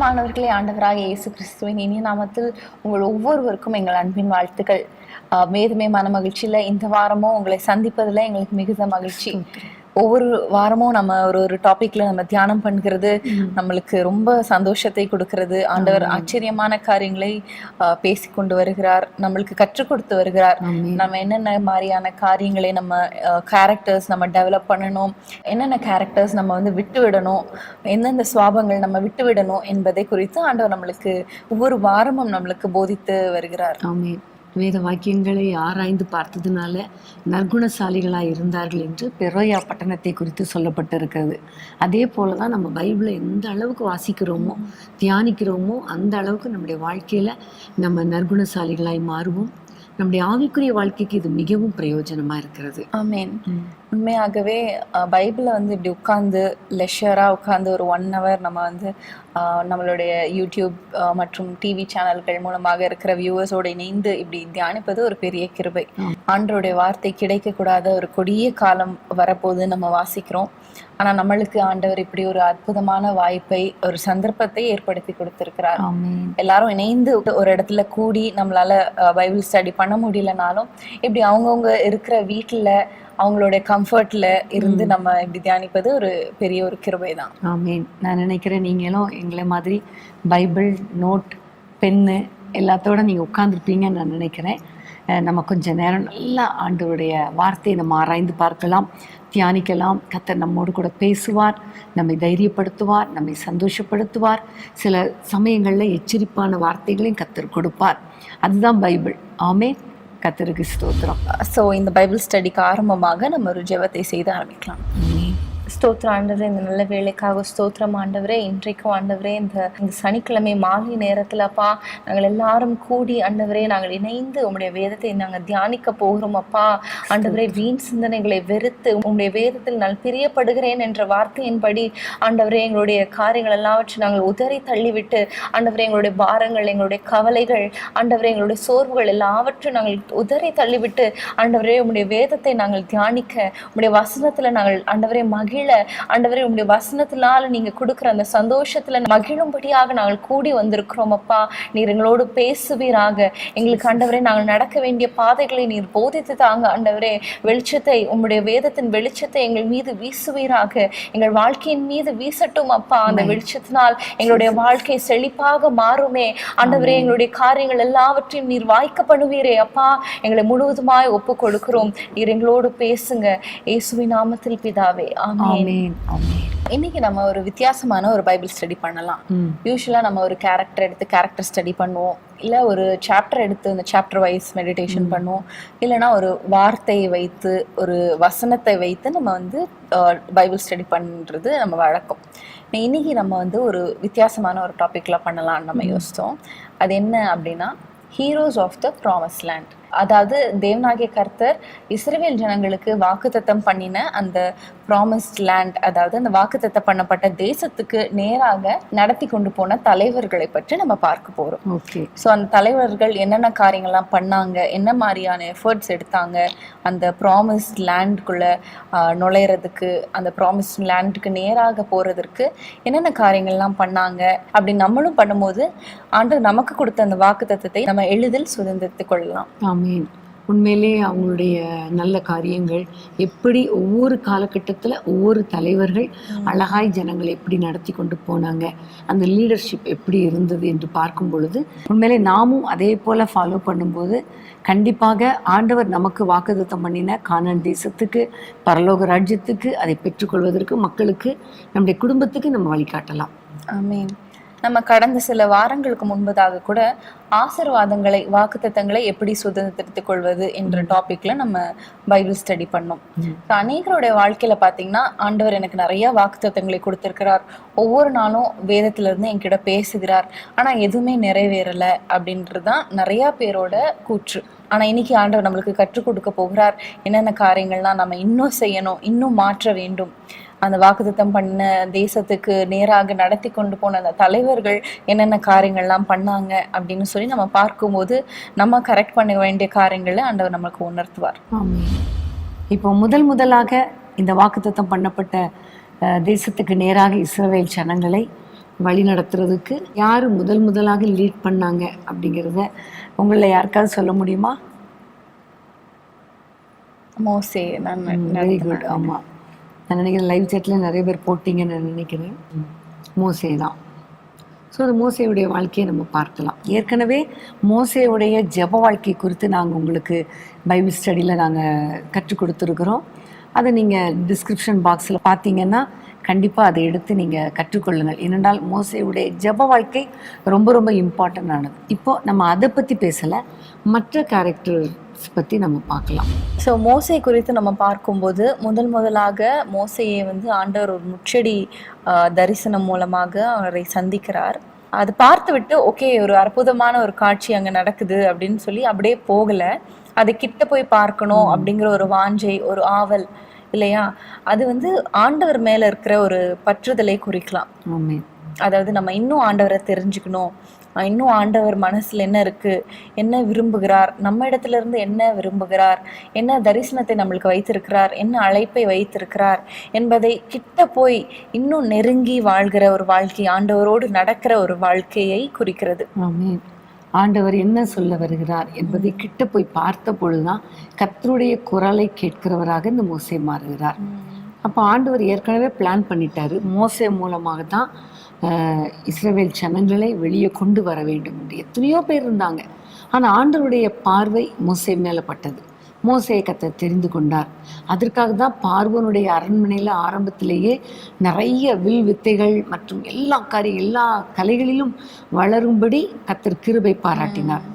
பிரியமானவர்களே, ஆண்டவராகிய இயேசு கிறிஸ்துவின் இனிய நாமத்தில் உங்கள் ஒவ்வொருவருக்கும் எங்கள் அன்பின் வாழ்த்துக்கள். மேதுமே மன மகிழ்ச்சியில் இந்த வாரமும் உங்களை சந்திப்பதில் எங்களுக்கு மிகுந்த மகிழ்ச்சி. ஒவ்வொரு வாரமும் நம்ம ஒரு டாபிக்ல நம்ம தியானம் பண்ணுகிறது நம்மளுக்கு ரொம்ப சந்தோஷத்தை கொடுக்கிறது. ஆண்டவர் ஆச்சரியமான காரியங்களை பேசி கொண்டு வருகிறார், நம்மளுக்கு கற்றுக் கொடுத்து வருகிறார். நம்ம என்னென்ன மாதிரியான காரியங்களை நம்ம கேரக்டர்ஸ் நம்ம டெவலப் பண்ணணும், என்னென்ன கேரக்டர்ஸ் நம்ம விட்டு விடணும், எந்தெந்த சுவாபங்கள் நம்ம விட்டு விடணும் என்பதை குறித்து ஆண்டவர் நம்மளுக்கு ஒவ்வொரு வாரமும் நம்மளுக்கு போதித்து வருகிறார். ஆமென். வேத வாக்கியங்களை ஆராய்ந்து பார்த்ததுனால நற்குணசாலிகளாக இருந்தார்கள் என்று பெரோயா பட்டணத்தை குறித்து சொல்லப்பட்டிருக்கிறது. அதே போல தான் நம்ம பைபிளை எந்த அளவுக்கு வாசிக்கிறோமோ தியானிக்கிறோமோ அந்த அளவுக்கு நம்முடைய வாழ்க்கையில் நம்ம நற்குணசாலிகளாய் மாறுவோம். நம்முடைய ஆவிக்குரிய வாழ்க்கைக்கு இது மிகவும் பிரயோஜனமாக இருக்கிறது. ஆமென். உண்மையாகவே பைபிளை இப்படி உட்காந்து லெஷராக உட்காந்து ஒரு 1 hour நம்ம நம்மளுடைய யூடியூப் மற்றும் டிவி சேனல்கள் மூலமாக இருக்கிற வியூவர்ஸோடு இணைந்து இப்படி தியானிப்பது ஒரு பெரிய கிருபை. ஆண்டவருடைய வார்த்தை கிடைக்கக்கூடாத ஒரு கொடிய காலம் வரப்போது நம்ம வாசிக்கிறோம். ஆனா நம்மளுக்கு ஆண்டவர் இப்படி ஒரு அற்புதமான வாய்ப்பை, ஒரு சந்தர்ப்பத்தை ஏற்படுத்தி கொடுத்திருக்கிறார். எல்லாரும் இணைந்து ஒரு இடத்துல கூடி நம்மளால பைபிள் ஸ்டடி பண்ண முடியலனாலும் இப்படி அவங்கவுங்க இருக்கிற வீட்டுல அவங்களுடைய கம்ஃபர்ட்ல இருந்து நம்ம இப்படி தியானிப்பது ஒரு பெரிய ஒரு கிருபை தான். ஆமீன். நான் நினைக்கிறேன் நீங்களும் எங்களை மாதிரி பைபிள் நோட் பென்னு எல்லாத்தோட நீங்க உட்கார்ந்துருப்பீங்கன்னு நான் நினைக்கிறேன். நம்ம கொஞ்ச நேரம் நல்லா ஆண்டவருடைய வார்த்தையை நம்ம ஆராய்ந்து பார்க்கலாம், தியானிக்கலாம். கர்த்தர் நம்மோடு கூட பேசுவார், நம்மை தைரியப்படுத்துவார், நம்மை சந்தோஷப்படுத்துவார். சில சமயங்களில் எச்சரிப்பான வார்த்தைகளையும் கர்த்தர் கொடுப்பார். அதுதான் பைபிள். ஆமென். கர்த்தருக்கு ஸ்தோத்திரம். ஸோ இந்த பைபிள் ஸ்டடிக்கு ஆரம்பமாக நம்ம ஒரு ஜெபத்தை செய்து ஆரம்பிக்கலாம். ஸ்தோத்திரம் ஆண்டவரே, இந்த நல்ல வேலைக்காக ஸ்தோத்திரம் ஆண்டவரே. இன்றைக்கும் ஆண்டவரே இந்த சனிக்கிழமை மாலை நேரத்தில் அப்பா நாங்கள் எல்லாரும் கூடி ஆண்டவரே நாங்கள் இணைந்து உங்களுடைய வேதத்தை நாங்கள் தியானிக்க போகிறோம் அப்பா. ஆண்டவரே, வீண் சிந்தனைகளை வெறுத்து உங்களுடைய வேதத்தில் நான் பிரியப்படுகிறேன் என்ற வார்த்தையின்படி ஆண்டவரே எங்களுடைய காரியங்கள் எல்லாவற்றை நாங்கள் உதறி தள்ளிவிட்டு ஆண்டவரே எங்களுடைய பாரங்கள், எங்களுடைய கவலைகள், ஆண்டவரே எங்களுடைய சோர்வுகள் எல்லாவற்றையும் நாங்கள் உதறி தள்ளிவிட்டு ஆண்டவரே உங்களுடைய வேதத்தை நாங்கள் தியானிக்க, உங்களுடைய வசனத்தில் நாங்கள் ஆண்டவரே ஆண்டவரே உங்களுடைய வசனத்தினால நீங்க கொடுக்குற அந்த சந்தோஷத்துல மகிழும்படியாக நாங்கள் கூடி வந்திருக்கிறோம் அப்பா. நீர் எங்களோடு பேசுவீராக. எங்களுக்கு ஆண்டவரே நாங்கள் நடக்க வேண்டிய பாதைகளை நீர் போதித்து தாங்க ஆண்டவரே. வெளிச்சத்தை, உங்களுடைய வேதத்தின் வெளிச்சத்தை எங்கள் மீது வீசுவீராக. எங்கள் வாழ்க்கையின் மீது வீசட்டும் அப்பா. அந்த வெளிச்சத்தினால் எங்களுடைய வாழ்க்கை செழிப்பாக மாறுமே ஆண்டவரே. எங்களுடைய காரியங்கள் எல்லாவற்றையும் நீர் வாய்க்க பண்ணுவீரே அப்பா. எங்களை முழுவதுமாய் ஒப்பு கொடுக்கிறோம். நீர் எங்களோடு பேசுங்க. இயேசுவின் நாமத்தில் பிதாவே, ஆமென். இன்னைக்கு நம்ம ஒரு வித்தியாசமான ஒரு பைபிள் ஸ்டடி பண்ணலாம். யூஸ்வலா நம்ம ஒரு கேரக்டர் எடுத்து கேரக்டர் ஸ்டடி பண்ணுவோம், இல்ல ஒரு சாப்டர் எடுத்து அந்த சாப்டர் வைஸ் மெடிடேஷன் பண்ணுவோம், இல்லைன்னா ஒரு வார்த்தையை வைத்து ஒரு வசனத்தை வைத்து நம்ம பைபிள் ஸ்டடி பண்றது நம்ம வழக்கம். இன்னைக்கு நம்ம ஒரு வித்தியாசமான ஒரு டாபிக்ல பண்ணலாம்னு நம்ம யோசித்தோம். அது என்ன அப்படின்னா, heroes of the promise land. அதாவது தேவனாகிய கர்த்தர் இஸ்ரவேல் ஜனங்களுக்கு வாக்குத்தத்தம் பண்ணின அந்த ப்ராமிஸ்ட் லேண்ட், அதாவது அந்த வாக்குத்தத்தம் பண்ணப்பட்ட தேசத்துக்கு நேராக நடத்தி கொண்டு போன தலைவர்களை பற்றி நம்ம பார்க்க போறோம். ஸோ அந்த தலைவர்கள் என்னென்ன காரியங்கள்லாம் பண்ணாங்க, என்ன மாதிரியான எஃபர்ட்ஸ் எடுத்தாங்க அந்த ப்ராமிஸ்ட் லேண்டுக்குள்ள நுழையிறதுக்கு, அந்த ப்ராமிஸ்ட் லேண்டுக்கு நேராக போறதற்கு என்னென்ன காரியங்கள்லாம் பண்ணாங்க, அப்படி நம்மளும் பண்ணும்போது ஆண்டவர் நமக்கு கொடுத்த அந்த வாக்குத்தத்தத்தை நம்ம எளிதில் சுதந்திரித்துக் கொள்ளலாம். ஆமீன். உண்மையிலே அவங்களுடைய நல்ல காரியங்கள் எப்படி ஒவ்வொரு காலகட்டத்தில் ஒவ்வொரு தலைவர்கள் அழகாய் ஜனங்களை எப்படி நடத்தி கொண்டு போனாங்க, அந்த லீடர்ஷிப் எப்படி இருந்தது என்று பார்க்கும் பொழுது உண்மையிலே நாமும் அதே போல் ஃபாலோ பண்ணும்போது கண்டிப்பாக ஆண்டவர் நமக்கு வாக்குத்தத்தம் பண்ணின கானான் தேசத்துக்கு, பரலோக ராஜ்யத்துக்கு அதை பெற்றுக்கொள்வதற்கு மக்களுக்கு, நம்முடைய குடும்பத்துக்கு நம்ம வழிகாட்டலாம். ஆமென். நம்ம கடந்த சில வாரங்களுக்கு முன்பதாக கூட ஆசீர்வாதங்களை, வாக்குத்தத்தங்களை எப்படி சுதந்திரித்துக் கொள்வது என்ற டாபிக்ல நம்ம பைபிள் ஸ்டடி பண்ணோம். அநேகருடைய வாழ்க்கையில பாத்தீங்கன்னா ஆண்டவர் எனக்கு நிறைய வாக்குத்தத்தங்களை கொடுத்திருக்கிறார், ஒவ்வொரு நாளும் வேதத்துல இருந்து என்கிட்ட பேசுகிறார், ஆனா எதுவுமே நிறைவேறல அப்படின்றதுதான் நிறைய பேரோட கூற்று. ஆனா இன்னைக்கு ஆண்டவர் நம்மளுக்கு கற்றுக் கொடுக்க போகிறார் என்னென்ன காரியங்கள்லாம் நம்ம இன்னும் செய்யணும், இன்னும் மாற்ற வேண்டும். அந்த வாக்குத்தத்தம் பண்ண தேசத்துக்கு நேராக நடத்தி கொண்டு போன அந்த தலைவர்கள் என்னென்ன காரியங்கள்லாம் பண்ணாங்க அப்படின்னு சொல்லி நம்ம பார்க்கும்போது நம்ம கரெக்ட் பண்ண வேண்டிய காரியங்களை ஆண்டவர் நமக்கு உணர்த்துவார். இப்போ முதலாக இந்த வாக்குத்தத்தம் பண்ணப்பட்ட தேசத்துக்கு நேராக இஸ்ரவேல் ஜனங்களை வழி நடத்துறதுக்கு யார் முதலாக லீட் பண்ணாங்க அப்படிங்கிறத உங்களில் யாருக்காவது சொல்ல முடியுமா? மோசே நான் வெரி குட். ஆமாம், நான் நினைக்கிறேன் லைவ் சேட்டில் நிறைய பேர் போட்டிங்கன்னு நான் நினைக்கிறேன். மோசே தான். ஸோ அந்த மோசேயுடைய வாழ்க்கையை நம்ம பார்க்கலாம். ஏற்கனவே மோசேயுடைய ஜெப வாழ்க்கை குறித்து நாங்கள் உங்களுக்கு பைபிள் ஸ்டடியில் நாங்கள் கற்றுக் கொடுத்துருக்குறோம். அதை நீங்கள் டிஸ்கிரிப்ஷன் பாக்ஸில் பார்த்தீங்கன்னா கண்டிப்பாக அதை எடுத்து நீங்கள் கற்றுக்கொள்ளுங்கள். ஏனென்றால் மோசேயுடைய ஜெப வாழ்க்கை ரொம்ப ரொம்ப இம்பார்ட்டൻ്റ് ஆனது. இப்போது நம்ம அதை பற்றி பேசலை, மற்ற கேரக்டர்ஸ் பற்றி நம்ம பார்க்கலாம். ஸோ மோசே குறித்து நம்ம பார்க்கும்போது முதலாக மோசையை வந்து ஆண்டவர் ஒரு முச்செடி தரிசனம் மூலமாக அவரை சந்திக்கிறார். அது பார்த்து விட்டு ஓகே, ஒரு அற்புதமான ஒரு காட்சி அங்கே நடக்குது அப்படின்னு சொல்லி அப்படியே போகலை. அதை கிட்ட போய் பார்க்கணும் அப்படிங்கிற ஒரு வாஞ்சை, ஒரு ஆவல் இல்லையா, அது வந்து ஆண்டவர் மேல இருக்கிற ஒரு பற்றுதலை குறிக்கலாம். அதாவது நம்ம இன்னும் ஆண்டவரை தெரிஞ்சுக்கணும், இன்னும் ஆண்டவர் மனசுல என்ன இருக்கு, என்ன விரும்புகிறார், நம்ம இடத்துல இருந்து என்ன விரும்புகிறார், என்ன தரிசனத்தை நம்மளுக்கு வைத்திருக்கிறார், என்ன அழைப்பை வைத்திருக்கிறார் என்பதை கிட்ட போய் இன்னும் நெருங்கி வாழ்கிற ஒரு வாழ்க்கை, ஆண்டவரோடு நடக்கிற ஒரு வாழ்க்கையை குறிக்கிறது. ஆண்டவர் என்ன சொல்ல வருகிறார் என்பதை கிட்ட போய் பார்த்த பொழுதுதான் கர்த்தருடைய குரலை கேட்கிறவராக இந்த மோசே மாறுகிறார். அப்போ ஆண்டவர் ஏற்கனவே பிளான் பண்ணிட்டாரு, மோசே மூலமாக தான் இஸ்ரவேல் ஜனங்களை வெளியே கொண்டு வர வேண்டும் என்று. எத்தனையோ பேர் இருந்தாங்க, ஆனால் ஆண்டவருடைய பார்வை மோசே மேலே பட்டது. மோசேயை கர்த்தர் தெரிந்து கொண்டார். அதற்காக தான் பார்வோனுடைய அரண்மனையில் ஆரம்பத்திலேயே நிறைய வில் வித்தைகள் மற்றும் எல்லா கலைகளிலும் வளரும்படி கர்த்தர் கிருபை பாராட்டினார்.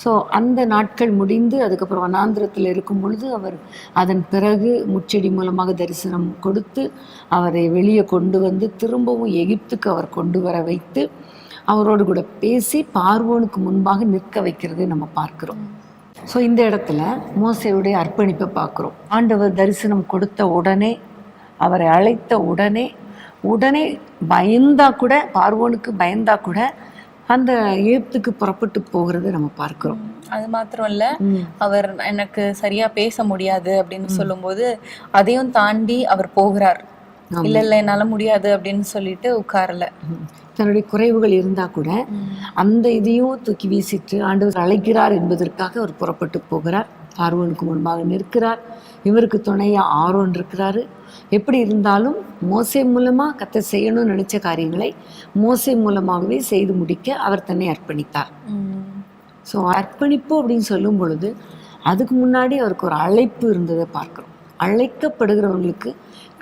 ஸோ அந்த நாட்கள் முடிந்து அதுக்கப்புறம் வனாந்திரத்தில் இருக்கும் பொழுது அவர் அதன் பிறகு முச்செடி மூலமாக தரிசனம் கொடுத்து அவரை வெளியே கொண்டு வந்து திரும்பவும் எகிப்துக்கு அவர் கொண்டு வர வைத்து அவரோடு கூட பேசி பார்வோனுக்கு முன்பாக நிற்க வைக்கிறதை நம்ம பார்க்கிறோம். ஸோ இந்த இடத்துல மோசேயுடைய அர்ப்பணிப்பை பார்க்குறோம். ஆண்டவர் தரிசனம் கொடுத்த உடனே, அவரை அழைத்த உடனே பயந்தா கூட, பார்வோனுக்கு பயந்தா கூட அந்த எகிப்துக்கு புறப்பட்டு போகிறத நம்ம பார்க்கிறோம். அது மாத்திரம் இல்ல, அவர் எனக்கு சரியா பேச முடியாது அப்படின்னு சொல்லும்போது அதையும் தாண்டி அவர் போகிறார். இல்ல என்னால முடியாது அப்படின்னு சொல்லிட்டு உட்காரல. தன்னுடைய குறைவுகள் இருந்தா கூட அந்த இதையும் தூக்கி வீசிட்டு ஆண்டவர் அழைக்கிறார் என்பதற்காக அவர் புறப்பட்டு போகிறார். பார்வோனுக்கு முன்பாக நிற்கிறார். இவருக்கு துணையா ஆரோன் இருக்கிறாரு. எப்படி இருந்தாலும் மோசே மூலமா கர்த்தர் செய்யணும்னு நினைச்ச காரியங்களை மோசே மூலமாகவே செய்து முடிக்க அவர் தன்னை அர்ப்பணித்தார். ஸோ அர்ப்பணிப்பு அப்படின்னு சொல்லும் பொழுது அதுக்கு முன்னாடி அவருக்கு ஒரு அழைப்பு இருந்ததை பார்க்கிறோம். அழைக்கப்படுகிறவங்களுக்கு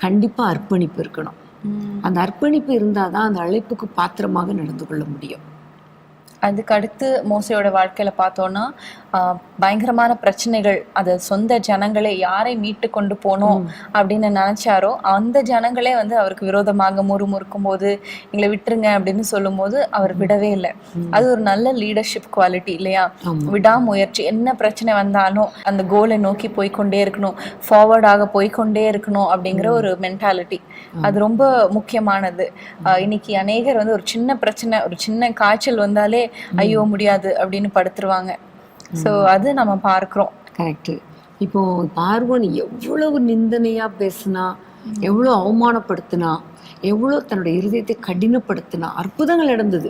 கண்டிப்பா அர்ப்பணிப்பு இருக்கணும். அந்த அர்ப்பணிப்பு இருந்தாதான் அந்த அழைப்புக்கு பாத்திரமாக நடந்து கொள்ள முடியும். அதுக்கு அடுத்து மோசையோட வாழ்க்கையில பார்த்தோம்னா பயங்கரமான பிரச்சனைகள். அது சொந்த ஜனங்களே யாரை மீட்டு கொண்டு போனோம் அப்படின்னு நினைச்சாரோ அந்த ஜனங்களே வந்து அவருக்கு விரோதமாக முறுமுறுக்கும் போது எங்களை விட்டுருங்க அப்படின்னு சொல்லும் போது அவர் விடவே இல்லை. அது ஒரு நல்ல லீடர்ஷிப் குவாலிட்டி இல்லையா? விடாமுயற்சி. என்ன பிரச்சனை வந்தாலும் அந்த கோலை நோக்கி போய்கொண்டே இருக்கணும், ஃபார்வர்டாக போய்கொண்டே இருக்கணும் அப்படிங்கிற ஒரு மென்டாலிட்டி. அது ரொம்ப முக்கியமானது. இன்னைக்கு அநேகர் வந்து ஒரு சின்ன பிரச்சனை, ஒரு சின்ன காய்ச்சல் வந்தாலே ஐயோ முடியாது அப்படின்னு படுத்துருவாங்க. ஸோ அது நம்ம பார்க்கிறோம். கரெக்டு. இப்போ பார்வோன் எவ்வளவு நிந்தனையா பேசினா, எவ்வளோ அவமானப்படுத்தினா, எவ்வளோ தன்னுடைய இருதயத்தை கடினப்படுத்தினா, அற்புதங்கள் நடந்தது.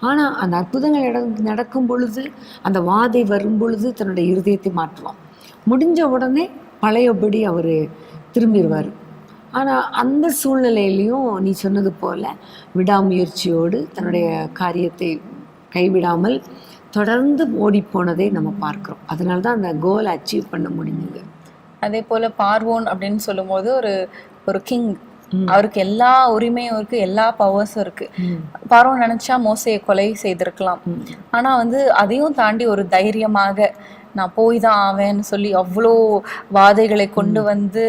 ஆனால் அந்த அற்புதங்கள் நடக்கும் பொழுது, அந்த வாதை வரும் பொழுது தன்னுடைய இருதயத்தை மாற்றுவான். முடிஞ்ச உடனே பழையபடி அவர் திரும்பிடுவார். ஆனால் அந்த சூழ்நிலையிலையும் நீ சொன்னது போல விடாமுயற்சியோடு தன்னுடைய காரியத்தை கைவிடாமல் தொடர்ந்து ஓடி போனதை நம்ம பார்க்கிறோம். அதனால தான் அந்த கோலை அச்சீவ் பண்ண முடிஞ்சது. அதே போல பார்வோன் அப்படின்னு சொல்லும்போது ஒரு கிங், அவருக்கு எல்லா உரிமையும் இருக்கு, எல்லா பவர்ஸும் இருக்கு. பார்வோன் நினைச்சா மோசையை கொலை செய்திருக்கலாம். ஆனா வந்து அதையும் தாண்டி ஒரு தைரியமாக நான் போய் தான் ஆவேன்னு சொல்லி அவ்வளோ வாதைகளை கொண்டு வந்து,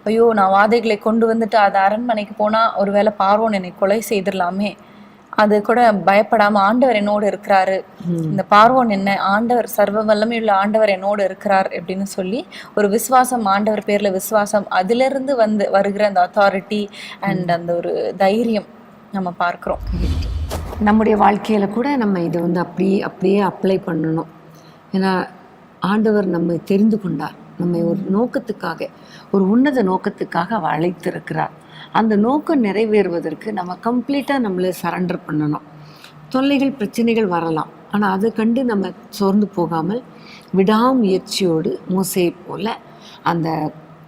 ஐயோ நான் வாதைகளை கொண்டு வந்துட்டு அது அரண்மனைக்கு போனா ஒருவேளை பார்வோன் என்னை கொலை செய்திடலாமே, அது கூட பயப்படாம ஆண்டவர் என்னோடு இருக்கிறாரு, இந்த பார்வோன் என்ன, ஆண்டவர் சர்வ வல்லமையுள்ள ஆண்டவர் என்னோடு இருக்கிறார் அப்படின்னு சொல்லி ஒரு விசுவாசம், ஆண்டவர் பேர்ல விசுவாசம், அதிலிருந்து வருகிற அந்த அத்தாரிட்டி அண்ட் அந்த ஒரு தைரியம் நம்ம பார்க்கிறோம். நம்முடைய வாழ்க்கையில கூட நம்ம இதை வந்து அப்படியே அப்ளை பண்ணணும். ஏன்னா ஆண்டவர் நம்ம தெரிந்து கொண்டார், நம்மை ஒரு நோக்கத்துக்காக, ஒரு உன்னத நோக்கத்துக்காக அவர் அழைத்திருக்கிறார். அந்த நோக்கம் நிறைவேறுவதற்கு நம்ம கம்ப்ளீட்டாக நம்மளை சரண்டர் பண்ணணும். தொல்லைகள் பிரச்சனைகள் வரலாம், ஆனால் அதை கண்டு நம்ம சோர்ந்து போகாமல் விடாமுயற்சியோடு மோசேயை போல அந்த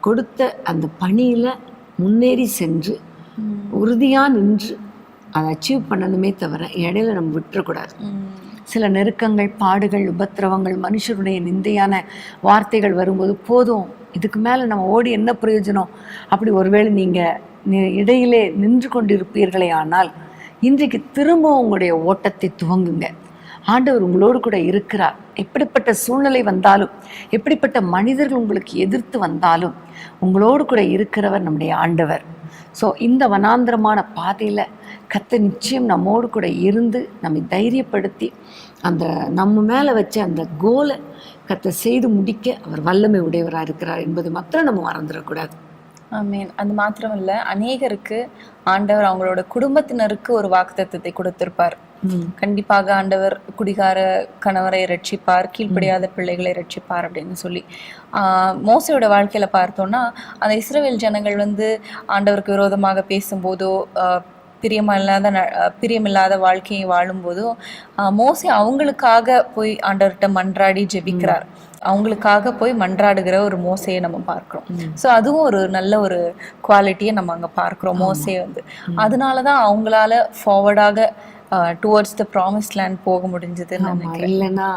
கொடுத்த அந்த பணியில் முன்னேறி சென்று உறுதியாக நின்று அதை அச்சீவ் பண்ணணுமே தவிர இடையில நம்ம விட்டுறக்கூடாது. சில நெருக்கங்கள், பாடுகள், உபத்திரவங்கள், மனுஷருடைய நிந்தையான வார்த்தைகள் வரும்போது போதும், இதுக்கு மேலே நம்ம ஓடி என்ன பிரயோஜனம், அப்படி ஒருவேளை நீங்கள் இடையிலே நின்று கொண்டிருப்பீர்களே ஆனால் இன்றைக்கு திரும்ப உங்களுடைய ஓட்டத்தை துவங்குங்க. ஆண்டவர் உங்களோடு கூட இருக்கிறார். எப்படிப்பட்ட சூழ்நிலை வந்தாலும், எப்படிப்பட்ட மனிதர்கள் உங்களுக்கு எதிர்த்து வந்தாலும் உங்களோடு கூட இருக்கிறவர் நம்முடைய ஆண்டவர். ஸோ இந்த வனாந்திரமான பாதையில் கர்த்தர் நிச்சயம் நம்மோடு கூட இருந்து நம்மை தைரியப்படுத்தி அந்த நம்ம மேலே வச்ச அந்த கோலை கர்த்தர் செய்து முடிக்க அவர் வல்லமை உடையவராக இருக்கிறார் என்பது மாத்திரம் நம்ம மறந்துடக்கூடாது. ஆமீன். அது மாத்திரம் இல்லை, அநேகருக்கு ஆண்டவர் அவங்களோட குடும்பத்தினருக்கு ஒரு வாக்குத்தத்தத்தை கொடுத்திருப்பார். கண்டிப்பாக ஆண்டவர் குடிகார கணவரை ரட்சிப்பார், கீழ்ப்படியாத பிள்ளைகளை ரட்சிப்பார் அப்படின்னு சொல்லி. மோசையோட வாழ்க்கையில பார்த்தோம்னா, அந்த இஸ்ரவேல் ஜனங்கள் ஆண்டவருக்கு விரோதமாக பேசும்போதோ, பிரியமில்லாத வாழ்க்கையை வாழும்போதோ மோசே அவங்களுக்காக போய் ஆண்டவர்கிட்ட மன்றாடி ஜெபிக்கிறார். அவங்களுக்காக போய் மன்றாடுகிற ஒரு மோசையை நம்ம பார்க்கிறோம். ஸோ அதுவும் ஒரு நல்ல ஒரு குவாலிட்டியை நம்ம அங்கே பார்க்கிறோம். மோசே அதனாலதான் அவங்களால ஃபார்வர்டாக டுவர்ட்ஸ் த ப்ராமிஸ்ட் லேண்ட் போக முடிஞ்சதுன்னு நினைக்கிறேன். இல்லைன்னா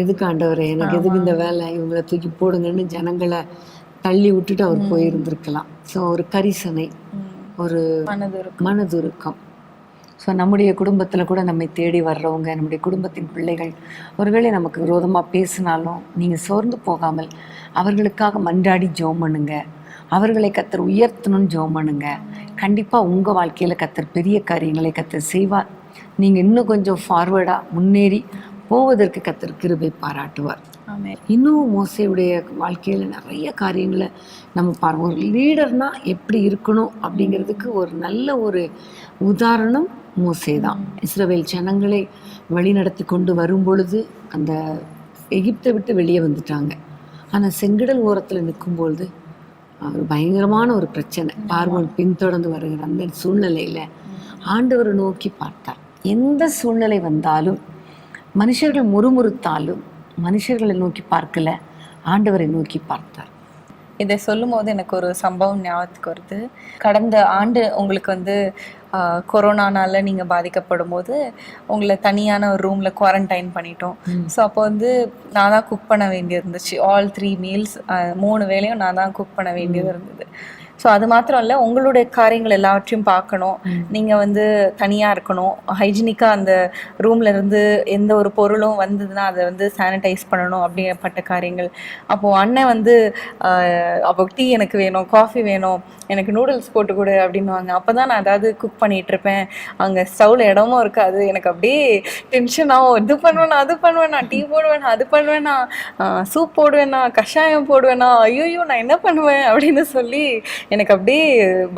எதுக்கு ஆண்டவரே, எனக்கு எதுக்கு இந்த வேலை, இவங்களை தூக்கி போடுங்கன்னு ஜனங்களை தள்ளி விட்டுட்டு அவர் போயிருந்திருக்கலாம். ஸோ ஒரு கரிசனை, ஒரு மனதுருக்கம். ஸோ நம்முடைய குடும்பத்தில் கூட நம்மை தேடி வர்றவங்க, நம்முடைய குடும்பத்தின் பிள்ளைகள் ஒருவேளை நமக்கு விரோதமாக பேசினாலும் நீங்கள் சோர்ந்து போகாமல் அவர்களுக்காக மன்றாடி ஜெபம் பண்ணுங்க. அவர்களை கர்த்தர் உயர்த்தணும்னு ஜெபம் பண்ணுங்க. கண்டிப்பாக உங்கள் வாழ்க்கையில் கர்த்தர் பெரிய காரியங்களை கர்த்தர் செய்வார். நீங்கள் இன்னும் கொஞ்சம் ஃபார்வர்டாக முன்னேறி போவதற்கு கர்த்தர் கிருபை பாராட்டுவார். இன்னும் மோசேயுடைய வாழ்க்கையில் நிறைய காரியங்களை நம்ம பாருவோம். ஒரு லீடர்னா எப்படி இருக்கணும் அப்படிங்கிறதுக்கு ஒரு நல்ல ஒரு உதாரணம் மோசே தான். இஸ்ரவேல் ஜனங்களை வழிநடத்தி கொண்டு வரும் பொழுது அந்த எகிப்தை விட்டு வெளியே வந்துட்டாங்க. ஆனால் செங்கடல் ஓரத்தில் நிற்கும்பொழுது ஒரு பயங்கரமான ஒரு பிரச்சனை, பார்வோன் பின்தொடர்ந்து வருகிற அந்த சூழ்நிலையில் ஆண்டவரை நோக்கி பார்த்தார். எந்த சூழ்நிலை வந்தாலும், மனுஷர்கள் முறுமுறுத்தாலும் மனுஷர்களை நோக்கி பார்க்கல, ஆண்டவரை நோக்கி பார்த்தார். இதை சொல்லும் போது எனக்கு ஒரு சம்பவம் ஞாபகத்துக்கு வருது. கடந்த ஆண்டு உங்களுக்கு கொரோனானால நீங்கள் பாதிக்கப்படும் போது உங்களை தனியான ஒரு ரூமில் குவாரண்டைன் பண்ணிட்டோம். ஸோ அப்போ நான் தான் குக் பண்ண வேண்டியது இருந்துச்சு. ஆல் 3 மீல்ஸ் 3 வேளையும் நான் தான் குக் பண்ண வேண்டியது இருந்தது. ஸோ அது மாத்திரம் இல்லை, உங்களுடைய காரியங்கள் எல்லாவற்றையும் பார்க்கணும். நீங்கள் தனியாக இருக்கணும், ஹைஜீனிக்காக அந்த ரூமில் இருந்து எந்த ஒரு பொருளும் வந்ததுன்னா அதை சானிடைஸ் பண்ணணும், அப்படிப்பட்ட காரியங்கள். அப்போது அண்ணன் அப்போ டீ எனக்கு வேணும், காஃபி வேணும், எனக்கு நூடுல்ஸ் போட்டு கொடு அப்படின்வாங்க. அப்போ தான் நான் ஏதாவது குக் பண்ணிகிட்ருப்பேன். அங்கே ஸ்டவ்வில் இடமும் இருக்காது. எனக்கு அப்படியே டென்ஷன் ஆகும். இது பண்ணுவேண்ணா, அது பண்ணுவேண்ணா, டீ போடுவேண்ணா, அது பண்ணுவேண்ணா, சூப் போடுவேண்ணா, கஷாயம் போடுவேண்ணா, ஐயோ நான் என்ன பண்ணுவேன் அப்படின்னு சொல்லி எனக்கு அப்படியே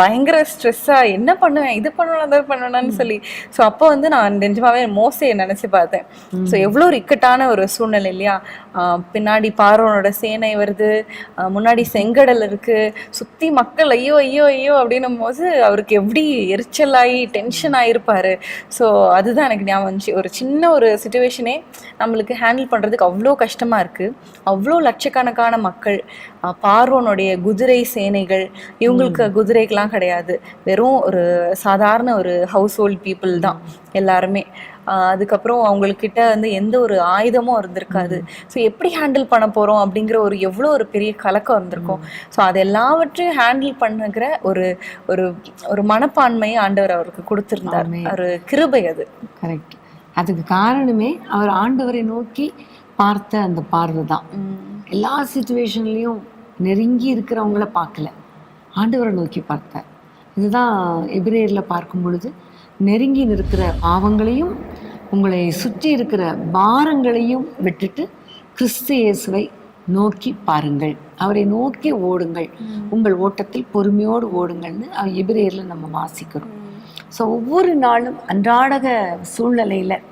பயங்கர ஸ்ட்ரெஸ்ஸாக என்ன பண்ணுவேன், இது பண்ணுவேன், அதை பண்ணுவேன்னு சொல்லி. ஸோ அப்போ நான் நிஜமாவே மோசையை நினச்சி பார்த்தேன். ஸோ எவ்வளோ ஒரு இக்கட்டான ஒரு சூழ்நிலை இல்லையா. பின்னாடி பார்வோனோட சேனை வருது, முன்னாடி செங்கடல் இருக்குது, சுற்றி மக்கள் ஐயோ ஐயோ ஐயோ அப்படின்னும் போது அவருக்கு எப்படி எரிச்சலாகி டென்ஷன் ஆகிருப்பார். ஸோ அதுதான் எனக்கு ஞாபகம் வந்துச்சு. ஒரு சின்ன ஒரு சுச்சுவேஷனே நம்மளுக்கு ஹேண்டில் பண்ணுறதுக்கு அவ்வளோ கஷ்டமாக இருக்குது. அவ்வளோ லட்சக்கணக்கான மக்கள், பார்வோனுடைய குதிரை சேனைகள், இவங்களுக்கு குதிரைக்கெலாம் கிடையாது, வெறும் ஒரு சாதாரண ஒரு ஹவுஸ் ஹோல்ட் பீப்புள் தான் எல்லாருமே. அதுக்கப்புறம் அவங்கக்கிட்ட எந்த ஒரு ஆயுதமும் இருந்திருக்காது. ஸோ எப்படி ஹேண்டில் பண்ண போகிறோம் அப்படிங்கிற எவ்வளோ ஒரு பெரிய கலக்கம் இருந்திருக்கும். ஸோ அது எல்லாவற்றையும் ஹேண்டில் பண்ணுகிற ஒரு ஒரு ஒரு மனப்பான்மையை ஆண்டவர் அவருக்கு கொடுத்துருந்தார். ஒரு கிருபை அது. கரெக்ட். அதுக்கு காரணமே அவர் ஆண்டவரை நோக்கி பார்த்த அந்த பார்வை தான். எல்லா சிச்சுவேஷன்லேயும் நெருங்கி இருக்கிறவங்கள பார்க்கல, ஆண்டவரை நோக்கி பார்த்தார். இதுதான் எபிரேயரில் பார்க்கும் பொழுது, நெருங்கி இருக்கிற பாவங்களையும் உங்களை சுற்றி இருக்கிற பாரங்களையும் விட்டுட்டு கிறிஸ்து இயேசுவை நோக்கி பாருங்கள், அவரை நோக்கி ஓடுங்கள், உங்கள் ஓட்டத்தில் பொறுமையோடு ஓடுங்கள்னு எபிரேயரில் நம்ம வாசிக்கிறோம். ஸோ ஒவ்வொரு நாளும் அன்றாட சூழ்நிலையில்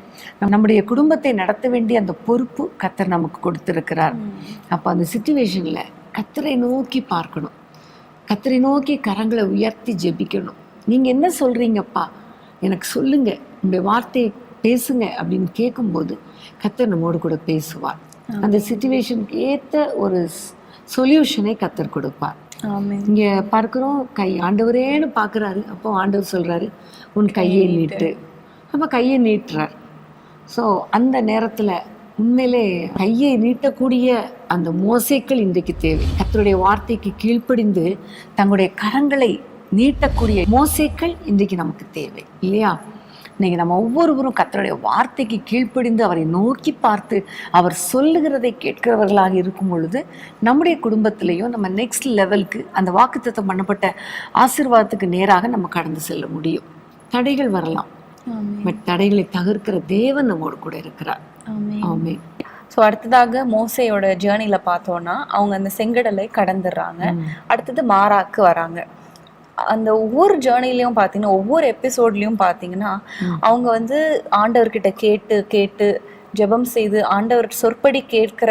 நம்முடைய குடும்பத்தை நடத்த வேண்டிய அந்த பொறுப்பு கர்த்தர் நமக்கு கொடுத்துருக்கிறார். அப்போ அந்த சிச்சுவேஷனில் கர்த்தரை நோக்கி பார்க்கணும், கர்த்தரை நோக்கி கரங்களை உயர்த்தி ஜெபிக்கணும். நீங்கள் என்ன சொல்கிறீங்கப்பா, எனக்கு சொல்லுங்க, உங்களுடைய வார்த்தையை பேசுங்க அப்படின்னு கேட்கும்போது கர்த்தர் நம்மோடு கூட பேசுவார். அந்த சிச்சுவேஷனுக்கு ஏற்ற ஒரு சொல்யூஷனை கர்த்தர் கொடுப்பார். இங்கே பார்க்குறோம், ஆண்டவரேன்னு பார்க்குறாரு. அப்போ ஆண்டவர் சொல்கிறாரு, உன் கையை நீட்டு. அப்போ கையை நீட்டுறார். ஸோ அந்த நேரத்தில் உண்மையிலே கையை நீட்டக்கூடிய அந்த மோசேக்கள் இன்றைக்கு தேவை. கர்த்தருடைய வார்த்தைக்கு கீழ்ப்படிந்து தங்களுடைய கரங்களை நீட்டக்கூடிய மோசேக்கள் இன்றைக்கு நமக்கு தேவை இல்லையா? இன்னைக்கு நம்ம ஒவ்வொருவரும் கர்த்தருடைய வார்த்தைக்கு கீழ்ப்படிந்து அவரை நோக்கி பார்த்து அவர் சொல்லுகிறதை கேட்கிறவர்களாக இருக்கும் பொழுது நம்முடைய குடும்பத்திலையும் நம்ம நெக்ஸ்ட் லெவலுக்கு அந்த வாக்குத்தத்தம் பண்ணப்பட்ட ஆசீர்வாதத்துக்கு நேராக நம்ம கடந்து செல்ல முடியும். தடைகள் வரலாம், பட் தடைகளை தகர்க்கிற தேவன் நம்மோடு கூட இருக்கிறார். ஆமென். ஸோ அடுத்ததாக மோசையோட ஜேர்னியில பார்த்தோம்னா அவங்க அந்த செங்கடலை கடந்துடுறாங்க. அடுத்தது மாராக்கு வராங்க. அந்த ஒவ்வொரு ஜேர்னிலையும் பார்த்தீங்கன்னா, ஒவ்வொரு எபிசோட்லையும் பார்த்தீங்கன்னா அவங்க வந்து ஆண்டவர்கிட்ட கேட்டு கேட்டு ஜெபம் செய்து ஆண்டவர் சொற்படி கேட்கிற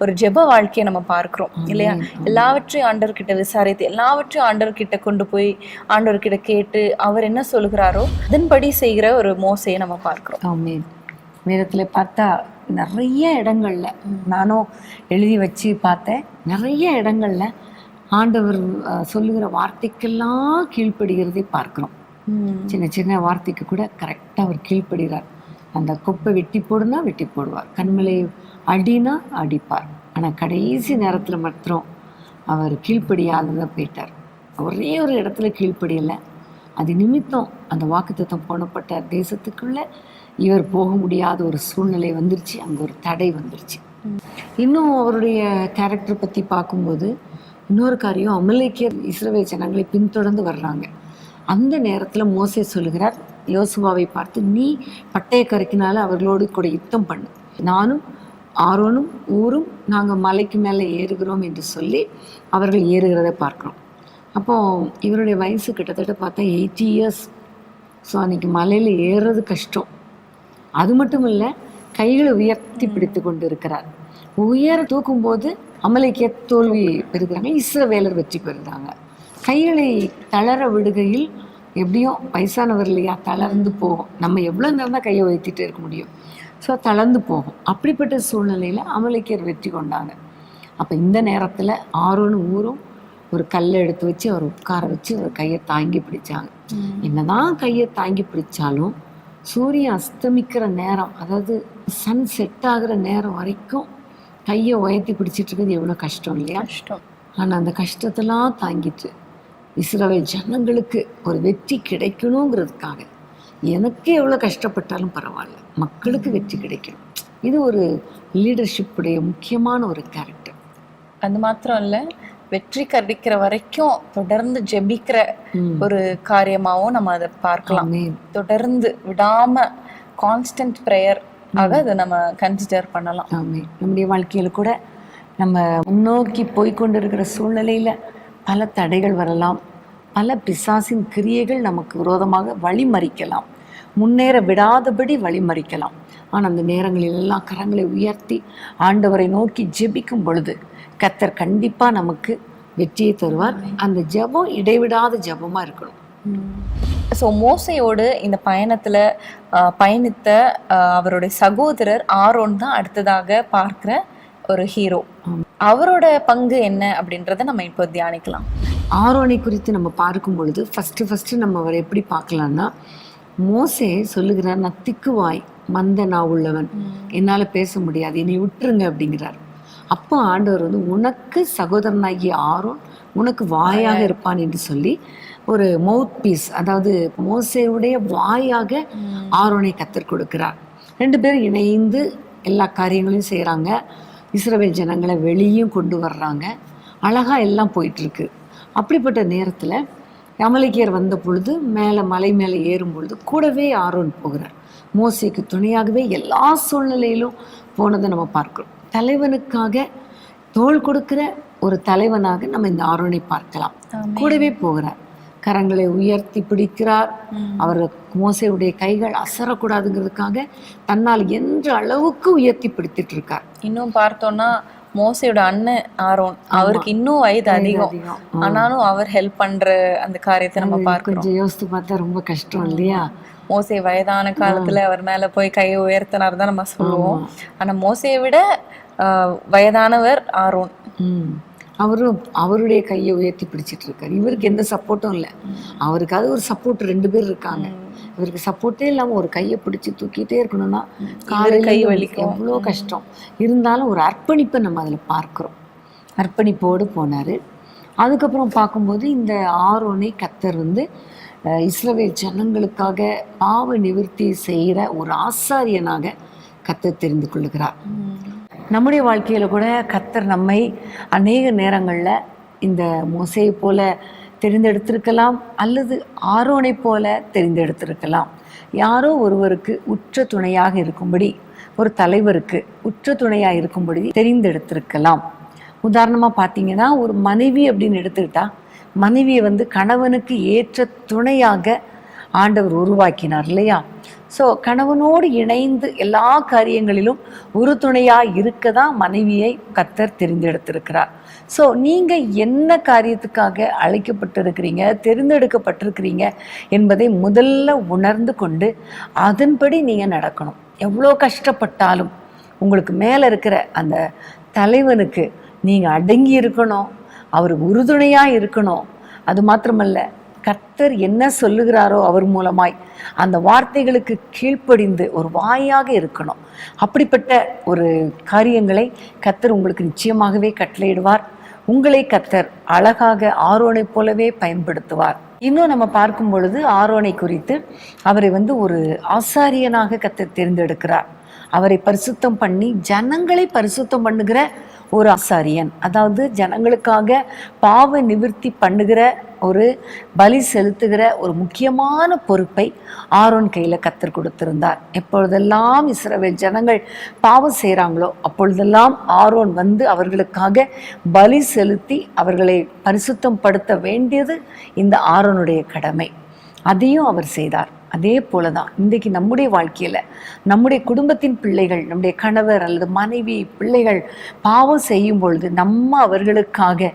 ஒரு ஜெப வாழ்க்கையை நம்ம பார்க்கிறோம் இல்லையா? எல்லாவற்றையும் ஆண்டவர்கிட்ட விசாரித்து எல்லாவற்றையும் ஆண்டவர்கிட்ட கொண்டு போய் ஆண்டவர்கிட்ட கேட்டு அவர் என்ன சொல்கிறாரோ அதன்படி செய்கிற ஒரு மோசையை நம்ம பார்க்கிறோம். ஆமென். வேதத்தில் பார்த்தா நிறைய இடங்கள்ல, நானும் எழுதி வச்சு பார்த்தேன், நிறைய இடங்கள்ல ஆண்டவர் சொல்லுகிற வார்த்தைக்கெல்லாம் கீழ்ப்படுகிறதை பார்க்கிறோம். சின்ன சின்ன வார்த்தைக்கு கூட கரெக்டாக அவர் கீழ்ப்படுகிறார். அந்த கொப்பை வெட்டி போடுனா வெட்டி போடுவார், கண்மலை அடினா அடிப்பார். ஆனால் கடைசி நேரத்தில் மாத்திரம் அவர் கீழ்ப்படியாததான் போயிட்டார். ஒரே ஒரு இடத்துல கீழ்ப்படியலை. அது நிமித்தம் அந்த வாக்குத்தத்தம் போனப்பட்ட தேசத்துக்குள்ள இவர் போக முடியாத ஒரு சூழ்நிலை வந்துருச்சு. அங்கே ஒரு தடை வந்துருச்சு. இன்னும் அவருடைய கேரக்டர் பற்றி பார்க்கும்போது இன்னொரு காரியம், அமலேக்கியர் இஸ்ரவேல் ஜனங்களை பின்தொடர்ந்து வர்றாங்க. அந்த நேரத்தில் மோசே சொல்லுகிறார் யோசுவாவை பார்த்து, நீ பட்டய கரைக்கினால அவர்களோடு கூட யுத்தம் பண்ணு, நானும் ஆரோனும் ஊரும் நாங்கள் மலைக்கு மேலே ஏறுகிறோம் என்று சொல்லி அவர்கள் ஏறுகிறத பார்க்குறோம். அப்போது இவருடைய வயசு கிட்டத்தட்ட பார்த்தா 80 years. ஸோ அன்றைக்கி மலையில் ஏறுறது கஷ்டம். அது மட்டும் இல்லை, கைகளை உயர்த்தி பிடித்து கொண்டு இருக்கிறார். உயர தூக்கும்போது அமலேக்கியர் தோல்வி பெறுகிறாங்க, இஸ்ரவேலர் வெற்றி பெறுகிறாங்க. கைகளை தளர விடுகையில் எப்படியும் வயசானவர் இல்லையா, தளர்ந்து போகும். நம்ம எவ்வளோ நேரம் தான் கையை உயர்த்திட்டு இருக்க முடியும்? ஸோ தளர்ந்து போகும். அப்படிப்பட்ட சூழ்நிலையில் அமலேக்கியர் வெற்றி கொண்டாங்க. அப்போ இந்த நேரத்தில் ஆரோனும் ஊரும் ஒரு கல்லை எடுத்து வச்சு அவர் உட்கார வச்சு அவர் கையை தாங்கி பிடிச்சாங்க. என்னதான் கையை தாங்கி பிடிச்சாலும் சூரியன் அஸ்தமிக்கிற நேரம், அதாவது சன் செட் ஆகிற நேரம் வரைக்கும் கையை உயர்த்தி பிடிச்சிட்டு இருக்கிறது எவ்வளோ கஷ்டம் இல்லையா? கஷ்டம். ஆனால் அந்த கஷ்டத்தெல்லாம் தாங்கிட்டு இஸ்ரவேல் ஜனங்களுக்கு ஒரு வெற்றி கிடைக்கணுங்கிறதுக்காக எனக்கு எவ்வளோ கஷ்டப்பட்டாலும் பரவாயில்ல, மக்களுக்கு வெற்றி கிடைக்கணும். இது ஒரு லீடர்ஷிப்புடைய முக்கியமான ஒரு கேரக்டர். அது மாத்திரம் இல்லை, வெற்றி கிடைக்கிற வரைக்கும் தொடர்ந்து ஜெபிக்கிற ஒரு காரியமாகவும் நம்ம அதை பார்க்கலாம். தொடர்ந்து விடாம கான்ஸ்டன்ட் ப்ரேயர் ஆக அதை நம்ம கன்சிடர் பண்ணலாம். நம்முடைய வாழ்க்கையில் கூட நம்ம முன்னோக்கி போய்கொண்டிருக்கிற சூழ்நிலையில் பல தடைகள் வரலாம், பல பிசாசின் கிரியைகள் நமக்கு விரோதமாக வழிமறிக்கலாம், முன்னேற விடாதபடி வழிமறிக்கலாம். ஆனால் அந்த நேரங்களில் எல்லாம் கரங்களை உயர்த்தி ஆண்டவரை நோக்கி ஜெபிக்கும் பொழுது கர்த்தர் கண்டிப்பாக நமக்கு வெற்றியை தருவார். அந்த ஜெபம் இடைவிடாத ஜெபமாக இருக்கணும். ஸோ மோசையோடு இந்த பயணத்தில் பயணித்த அவருடைய சகோதரர் ஆரோன் தான் அடுத்ததாக பார்க்குற ஒரு ஹீரோ. அவரோட பங்கு என்ன அப்படின்றத நம்ம இப்போ தியானிக்கலாம். ஆரோனை குறித்து நம்ம பார்க்கும் பொழுது ஃபஸ்ட்டு நம்ம அவரை எப்படி பார்க்கலான்னா, மோசே சொல்லுகிறார், நான் திக்குவாய் மந்த நான் உள்ளவன், என்னால் பேச முடியாது, என்னை விட்டுருங்க அப்படிங்கிறார். அப்போ ஆண்டவர் வந்து உனக்கு சகோதரனாகிய ஆரோன் உனக்கு வாயாக இருப்பான் என்று சொல்லி ஒரு மவுத் பீஸ், அதாவது மோசேவுடைய வாயாக ஆரோனை கத்தர் கொடுக்கிறார். 2 பேரும் இணைந்து எல்லா காரியங்களையும் செய்கிறாங்க. இஸ்ரவேல் ஜனங்களை வெளியும் கொண்டு வர்றாங்க. அழகாக எல்லாம் போயிட்டுருக்கு. அப்படிப்பட்ட நேரத்தில் அமலேக்கியர் வந்த பொழுது மலை மேலே ஏறும் பொழுது கூடவே ஆரோன் போகிறார். மோசேக்கு துணையாகவே எல்லா சூழ்நிலையிலும் போனதை நம்ம பார்க்கிறோம். தலைவனுக்காக தோள் கொடுக்கிற ஒரு தலைவனாக நம்ம இந்த ஆரோனை பார்க்கலாம். கூடவே போகிறார், கரங்களை உயர்த்தி பிடிக்கிறார். அவர் மோசேவுடைய கைகள் அசரக்கூடாதுங்கிறதுக்காக தன்னால் என்ற அளவுக்கு உயர்த்தி பிடித்துட்டு இருக்கார். இன்னும் பார்த்தோம்னா மோசையோட அண்ணன் ஆரோன், அவருக்கு இன்னும் வயது அதிகம். ஆனாலும் அவர் ஹெல்ப் பண்ற அந்த காரியத்தை நம்ம பார்க்கிறோம். கொஞ்சம் யோசித்து பார்த்தா ரொம்ப கஷ்டம் இல்லையா? மோசே வயதான காலத்துல அவர் மேல போய் கையை உயர்த்தினார் தான் நம்ம சொல்லுவோம். ஆனா மோசையை விட வயதானவர் ஆரோன். அவரும் அவருடைய கையை உயர்த்தி பிடிச்சிட்டு இருக்காரு. இவருக்கு எந்த சப்போர்ட்டும் இல்லை. அவருக்காவது ஒரு சப்போர்ட் 2 பேர் இருக்காங்க. இவருக்கு சப்போர்ட்டே இல்லாமல் ஒரு கையை பிடிச்சி தூக்கிட்டே இருக்கணும்னா கை வலிக்கும், எவ்வளோ கஷ்டம். இருந்தாலும் ஒரு அர்ப்பணிப்பை நம்ம அதில் பார்க்குறோம். அர்ப்பணிப்போடு போனார். அதுக்கப்புறம் பார்க்கும்போது இந்த ஆரோனை கர்த்தர் இஸ்ரவேல் ஜனங்களுக்காக பாவ நிவர்த்தி செய்கிற ஒரு ஆசாரியனாக கர்த்தர் தெரிந்து கொள்ளுகிறார். நம்முடைய வாழ்க்கையில் கூட கர்த்தர் நம்மை அநேக நேரங்களில் இந்த மோசேயை போல தெரிந்தெடுத்திருக்கலாம், அல்லது ஆரோனை போல தெரிந்தெடுத்திருக்கலாம். யாரோ ஒருவருக்கு உற்ற துணையாக இருக்கும்படி, ஒரு தலைவருக்கு உற்ற துணையாக இருக்கும்படி தெரிந்தெடுத்திருக்கலாம். உதாரணமாக பார்த்தீங்கன்னா, ஒரு மனைவி அப்படின்னு எடுத்துக்கிட்டா, மனைவியை கணவனுக்கு ஏற்ற துணையாக ஆண்டவர் உருவாக்கினார் இல்லையா? ஸோ கணவனோடு இணைந்து எல்லா காரியங்களிலும் ஒரு துணையாக இருக்க தான் மனைவியை கர்த்தர் தெரிந்தெடுத்திருக்கிறார். ஸோ நீங்கள் என்ன காரியத்துக்காக அழைக்கப்பட்டிருக்கிறீங்க, தெரிந்தெடுக்கப்பட்டிருக்கிறீங்க என்பதை முதல்ல உணர்ந்து கொண்டு அதன்படி நீங்கள் நடக்கணும். எவ்வளோ கஷ்டப்பட்டாலும் உங்களுக்கு மேலே இருக்கிற அந்த தலைவனுக்கு நீங்கள் அடங்கி இருக்கணும், அவருக்கு உறுதுணையாக இருக்கணும். அது மாத்திரமல்ல, கர்த்தர் என்ன சொல்லுகிறாரோ அவர் மூலமாய் அந்த வார்த்தைகளுக்கு கீழ்ப்படிந்து ஒரு வாயாக இருக்கணும். அப்படிப்பட்ட ஒரு காரியங்களை கர்த்தர் உங்களுக்கு நிச்சயமாகவே கட்டளையிடுவார். உங்களை கர்த்தர் அழகாக ஆரோனை போலவே பயன்படுத்துவார். இன்னும் நம்ம பார்க்கும் பொழுது ஆரோனை குறித்து அவரை ஒரு ஆசாரியனாக கர்த்தர் தேர்ந்தெடுக்கிறார். அவரை பரிசுத்தம் பண்ணி ஜனங்களை பரிசுத்தம் பண்ணுகிற ஒரு ஆசாரியன், அதாவது ஜனங்களுக்காக பாவ நிவர்த்தி பண்ணுகிற ஒரு பலி செலுத்துகிற ஒரு முக்கியமான பொறுப்பை ஆரோன் கையில் கர்த்தர் கொடுத்திருந்தார். எப்பொழுதெல்லாம் இஸ்ரவேல் ஜனங்கள் பாவம் செய்கிறாங்களோ அப்பொழுதெல்லாம் ஆரோன் அவர்களுக்காக பலி செலுத்தி அவர்களை பரிசுத்தம் படுத்த வேண்டியது இந்த ஆரோனுடைய கடமை. அதையும் அவர் செய்தார். அதே போல தான் இன்றைக்கு நம்முடைய வாழ்க்கையில் நம்முடைய குடும்பத்தின் பிள்ளைகள், நம்முடைய கணவர் அல்லது மனைவி, பிள்ளைகள் பாவம் செய்யும் பொழுது நம்ம அவர்களுக்காக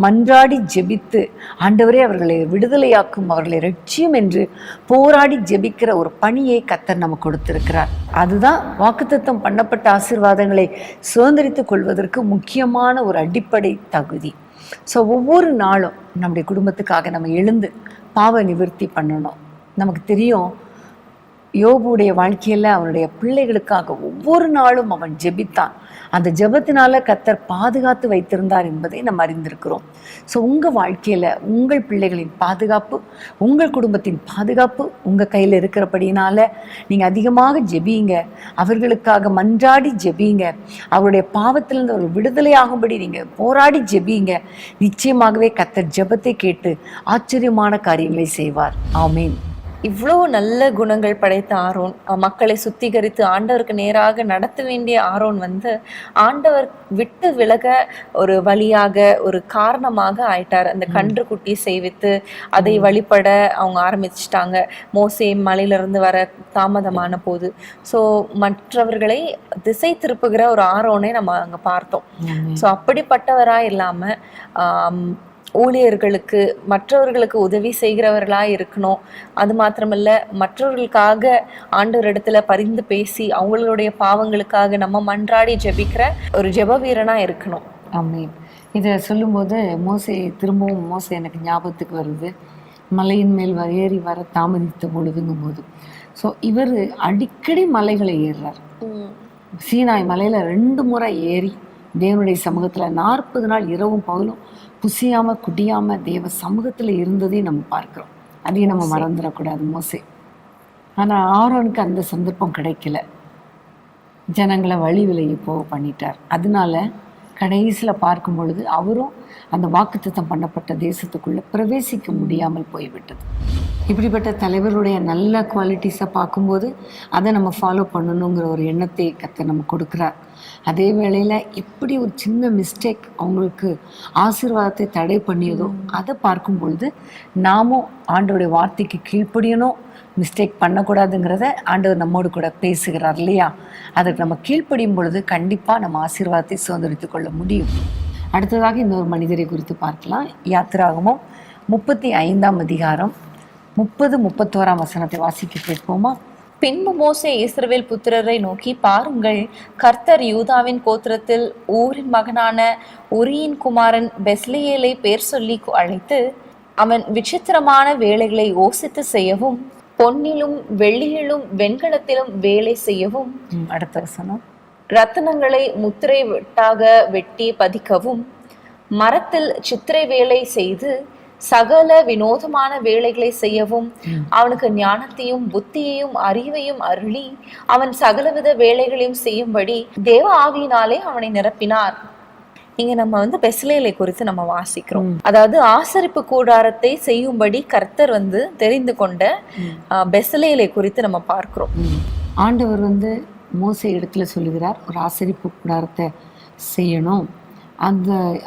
மன்றாடி ஜெபித்து, ஆண்டவரே அவர்களை விடுதலையாக்கும், அவர்களை ரட்சியும் என்று போராடி ஜெபிக்கிற ஒரு பணியை கர்த்தர் நமக்கு கொடுத்திருக்கிறார். அதுதான் வாக்குத்தத்தம் பண்ணப்பட்ட ஆசீர்வாதங்களை சுதந்திரித்துக் கொள்வதற்கு முக்கியமான ஒரு அடிப்படை தகுதி. ஸோ ஒவ்வொரு நாளும் நம்முடைய குடும்பத்துக்காக நம்ம எழுந்து பாவ நிவர்த்தி பண்ணணும். நமக்கு தெரியும், யோபுடைய வாழ்க்கையில் அவனுடைய பிள்ளைகளுக்காக ஒவ்வொரு நாளும் அவன் ஜெபித்தான். அந்த ஜெபத்தினால கர்த்தர் பாதுகாத்து வைத்திருந்தார் என்பதை நம்ம அறிந்திருக்கிறோம். ஸோ உங்கள் வாழ்க்கையில் உங்கள் பிள்ளைகளின் பாதுகாப்பு, உங்கள் குடும்பத்தின் பாதுகாப்பு உங்கள் கையில் இருக்கிறபடினால நீங்கள் அதிகமாக ஜெபிங்க, அவர்களுக்காக மன்றாடி ஜெபிங்க, அவருடைய பாவத்திலிருந்து ஒரு விடுதலையாகும்படி நீங்கள் போராடி ஜெபிங்க. நிச்சயமாகவே கர்த்தர் ஜெபத்தை கேட்டு ஆச்சரியமான காரியங்களை செய்வார். ஆமீன். இவ்வளோ நல்ல குணங்கள் படைத்த ஆரோன், மக்களை சுத்திகரித்து ஆண்டவருக்கு நேராக நடத்த வேண்டிய ஆரோன் ஆண்டவர் விட்டு விலக ஒரு வழியாக, ஒரு காரணமாக ஆயிட்டார். அந்த கன்று குட்டி செய்வித்து அதை வழிபட அவங்க ஆரம்பிச்சிட்டாங்க, மோசே மலையிலிருந்து வர தாமதமான போது. ஸோ மற்றவர்களை திசை திருப்புகிற ஒரு ஆரோனை நம்ம அங்கே பார்த்தோம். ஸோ அப்படிப்பட்டவராக இல்லாமல் ஊழியர்களுக்கு, மற்றவர்களுக்கு உதவி செய்கிறவர்களாக இருக்கணும். அது மாத்திரமல்ல, மற்றவர்களுக்காக ஆண்டவரிடத்துல பரிந்து பேசி அவங்களுடைய பாவங்களுக்காக நம்ம மன்றாடி ஜெபிக்கிற ஒரு ஜெப வீரனாக இருக்கணும். ஆமீன். இதை சொல்லும்போது திரும்பவும் மோசே எனக்கு ஞாபகத்துக்கு வருது. மலையின் மேல் ஏறி வர தாமதித்த பொழுதுங்கும் போது, ஸோ இவர் அடிக்கடி மலைகளை ஏறுறார். சீனாய் மலையில் 2 முறை ஏறி தேவனுடைய சமூகத்தில் 40 நாள் இரவும் பகலும் புசியாம குடியாம தேவ சமூகத்தில் இருந்ததையும் நம்ம பார்க்கிறோம். அதையும் நம்ம மறந்துடக்கூடாது மோசே. ஆனால் ஆரோனுக்கு அந்த சந்தர்ப்பம் கிடைக்கல. ஜனங்களை வழி விலகி போக பண்ணிட்டார். அதனால கடைசியில் பார்க்கும் பொழுது அவரும் அந்த வாக்குத்தத்தம் பண்ணப்பட்ட தேசத்துக்குள்ளே பிரவேசிக்க முடியாமல் போய்விட்டது. இப்படிப்பட்ட தலைவருடைய நல்ல குவாலிட்டிஸை பார்க்கும்போது அதை நம்ம ஃபாலோ பண்ணணுங்கிற ஒரு எண்ணத்தை கர்த்தர் நம்ம கொடுக்குறார். அதே வேளையில் எப்படி ஒரு சின்ன மிஸ்டேக் அவங்களுக்கு ஆசீர்வாதத்தை தடை பண்ணியதோ அதை பார்க்கும் பொழுது நாமும் ஆண்டவருடைய வார்த்தைக்கு கீழ்ப்படியணும், மிஸ்டேக் பண்ணக்கூடாதுங்கிறத ஆண்டவர் நம்மோடு கூட பேசுகிறார் இல்லையா? அதுக்கு நம்ம கீழ்ப்படியும் பொழுது கண்டிப்பாக நம்ம ஆசீர்வாதத்தை சுதந்திரித்து கொள்ள முடியும். அடுத்ததாக இன்னொரு மனிதரை குறித்து பார்க்கலாம். யாத்திராகமம் 35ஆம் அதிகாரம் 30-31 வசனத்தை வாசிக்க கேட்போமா? பின்பு மோசே இஸ்ரவேல் புத்திரரை நோக்கி, பாருங்கள், கர்த்தர் யூதாவின் கோத்திரத்தில் ஊரின் மகனான உரியின் குமாரன் பெஸ்லியேலை பேர் சொல்லி அழைத்து, அவன் விசித்திரமான வேலைகளை யோசித்து செய்யவும், பொன்னிலும் வெள்ளியிலும் வெண்கலத்திலும் வேலை செய்யவும், அடுத்த வசனம், ரத்தினங்களை முத்திரை வெட்டாக வெட்டி பதிக்கவும், மரத்தில் சித்திரை வேலை செய்து சகல வினோதமான வேலைகளை செய்யவும் அவனுக்கு ஞானத்தையும் புத்தியையும் அறிவையும் அருளி அவன் சகலவித வேலைகளையும் செய்யும்படி தேவ ஆவியினாலே அவனை நிரப்பினார். இங்க நம்ம பெஸ்லேலை குறித்து நம்ம வாசிக்கிறோம். அதாவது ஆசரிப்பு கூடாரத்தை செய்யும்படி கர்த்தர் தெரிந்து கொண்ட பெஸ்லேலை குறித்து நம்ம பார்க்கிறோம். ஆண்டவர் மோசே இடத்துல சொல்லுகிறார், ஒரு ஆசரிப்பு கூடாரத்தை செய்யணும்,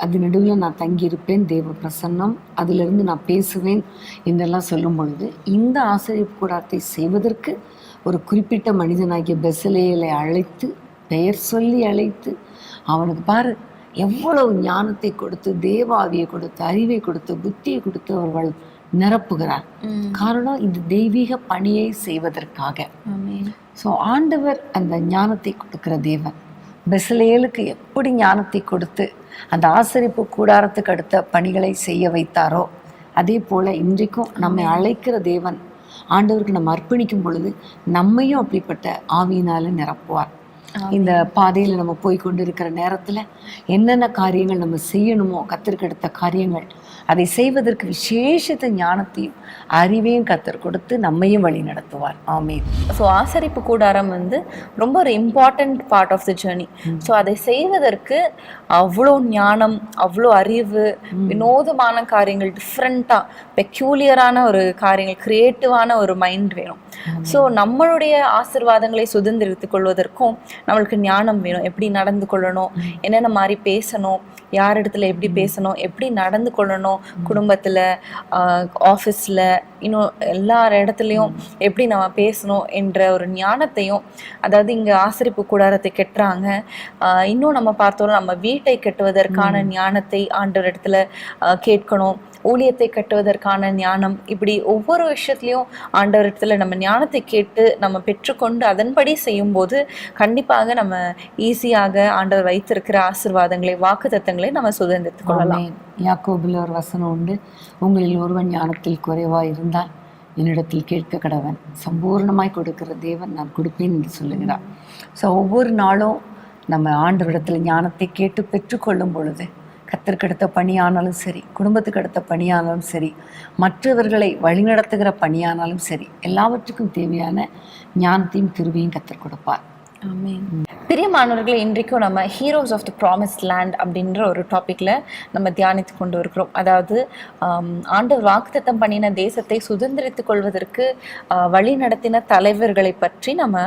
அது நடுவில் நான் தங்கியிருப்பேன், தேவ பிரசன்னம், அதிலிருந்து நான் பேசுவேன் என்றெல்லாம் சொல்லும் பொழுது, இந்த ஆசரிப்பு கூடாரத்தை செய்வதற்கு ஒரு குறிப்பிட்ட மனிதனாகிய பெஸ்லேலை அழைத்து, பெயர் சொல்லி அழைத்து, அவனுக்கு பாரு எவ்வளவு ஞானத்தை கொடுத்து, தேவாவியை கொடுத்து, அறிவை கொடுத்து, புத்தியை கொடுத்து அவர்கள் நிரப்புகிறார். காரணம், இந்த தெய்வீக பணியை செய்வதற்காக. ஸோ ஆண்டவர் அந்த ஞானத்தை கொடுக்கிற தேவன். பெஸ்லேலுக்கு எப்படி ஞானத்தை கொடுத்து அந்த ஆசரிப்பு கூடாரத்துக்கு அடுத்த பணிகளை செய்ய வைத்தாரோ, அதே போல் இன்றைக்கும் நம்மை அழைக்கிற தேவன், ஆண்டவருக்கு நம்ம அர்ப்பணிக்கும் பொழுது நம்மையும் அப்படிப்பட்ட ஆவியினால நிரப்புவார். இந்த பாதையில் நம்ம போய் கொண்டு இருக்கிற நேரத்தில் என்னென்ன காரியங்கள் நம்ம செய்யணுமோ, கர்த்தருக்கு எடுத்த காரியங்கள், அதை செய்வதற்கு விசேஷத்த ஞானத்தையும் அறிவையும் கர்த்தர் கொடுத்து நம்மையும் வழி நடத்துவார். ஆமென். ஸோ ஆசரிப்பு கூடாரம் ரொம்ப ஒரு important part of the journey. So அதை செய்வதற்கு அவ்வளோ ஞானம், அவ்வளோ அறிவு, வினோதமான காரியங்கள், டிஃப்ரெண்ட்டாக பெக்யூலியரான ஒரு காரியங்கள், கிரியேட்டிவான ஒரு மைண்ட் வேணும். ஸோ நம்மளுடைய ஆசீர்வாதங்களை சுதந்திரித்துக் கொள்வதற்கும் நம்மளுக்கு ஞானம் வேணும். எப்படி நடந்து கொள்ளணும், என்னென்ன மாதிரி பேசணும், யார் இடத்துல எப்படி பேசணும், எப்படி நடந்து கொள்ளணும், குடும்பத்தில், ஆஃபீஸில், இன்னும் எல்லா இடத்துலையும் எப்படி நம்ம பேசணும் என்ற ஒரு ஞானத்தையும், அதாவது இங்கே ஆசரிப்பு கூடாரத்தை கெட்டுறாங்க, இன்னும் நம்ம பார்த்தோம்னா நம்ம வீட்டை கட்டுவதற்கான ஞானத்தை ஆண்டவர் இடத்துல கேட்கணும், ஊழியத்தை கட்டுவதற்கான ஞானம், இப்படி ஒவ்வொரு விஷயத்துலையும் ஆண்டவர் இடத்துல நம்ம ஞானத்தை கேட்டு நம்ம பெற்றுக்கொண்டு அதன்படி செய்யும்போது கண்டிப்பாக நம்ம ஈஸியாக ஆண்டவர் வைத்திருக்கிற ஆசீர்வாதங்களை, வாக்குத்தத்தங்களை நம்ம சுதந்திரித்துக் கொள்ளலாம். யாக்கோபில் ஒரு வசனம் உண்டு, உங்களில் ஒருவன் ஞானத்தில் குறைவாக இருந்தால் என்னிடத்தில் கேட்க கடவன், சம்பூர்ணமாய் கொடுக்கிற தேவன் நான் கொடுப்பேன் என்று சொல்லுகிறார். ஸோ ஒவ்வொரு நாளும் நம்ம ஆண்டவரிடத்தில் ஞானத்தை கேட்டு பெற்றுக்கொள்ளும் பொழுது, கர்த்தருக்கு அடுத்த பணியானாலும் சரி, குடும்பத்துக்கு அடுத்த பணியானாலும் சரி, மற்றவர்களை வழிநடத்துகிற பணியானாலும் சரி, எல்லாவற்றுக்கும் தேவையான ஞானத்தையும் கிருபையும் கர்த்தர் கொடுப்பார். ஆமென். பிரியமானவர்களே, இன்றைக்கும் நம்ம heroes of the promised land அப்படின்ற ஒரு டாப்பிக்கில் நம்ம தியானித்து கொண்டு இருக்கிறோம். அதாவது ஆண்டவர் வாக்குத்தத்தம் பண்ணின தேசத்தை சுதந்திரித்துக் கொள்வதற்கு வழி நடத்தின தலைவர்களை பற்றி நம்ம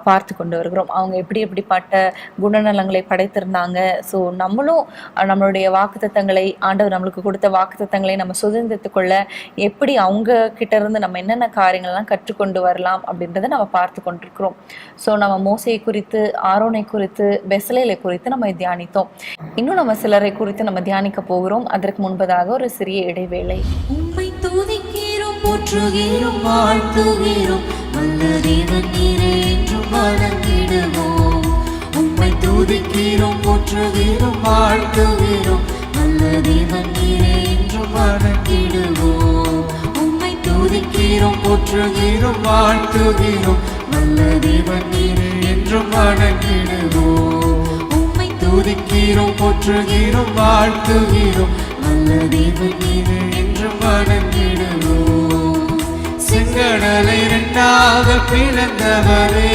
பார்த்து கொண்டு வருகிறோம். அவங்க எப்படிப்பட்ட குணநலங்களை படைத்திருந்தாங்க. ஸோ நம்மளும் நம்மளுடைய வாக்குத்தத்தங்களை, ஆண்டவர் நம்மளுக்கு கொடுத்த வாக்குத்தத்தங்களை நம்ம சுதந்திரித்துக் கொள்ள எப்படி அவங்க கிட்ட இருந்து நம்ம என்னென்ன காரியங்கள்லாம் கற்றுக்கொண்டு வரலாம் அப்படின்றத நம்ம பார்த்து கொண்டிருக்கிறோம். ஸோ நம்ம மோசேயை குறித்து, ஆரோனை குறித்து, பெஸ்லேலை குறித்து நம்ம தியானித்தோம். இன்னும் நம்ம சிலரை குறித்து நம்ம தியானிக்க போகிறோம். அதற்கு முன்பதாக ஒரு சிறிய இடைவேளை. உம்மை துதிக்கிறோம், போற்றுகிறோம், வாழ்த்துகிறோம், வல்ல தேவன் நீரே என்றும் வணங்கிடுவோம். உம்மை துதிக்கிறோம், போற்றுகிறோம், வாழ்த்துகிறோம், வல்ல தேவன் நீரே என்றும் வணங்கிடுவோம். உம்மை துதிக்கிறோம், போற்றுகிறோம், வாழ்த்துகிறோம், வல்ல தேவன் நீரே என்றும் வணங்கிடுவோம். உம்மை துதிக்கிறோம், போற்றுகிறோம், வாழ்த்துகிறோம், வல்ல தேவன் நீரே என்றும் வணங்கிடுவோம். செங்கடலை இரண்டாக பிளந்தவரே,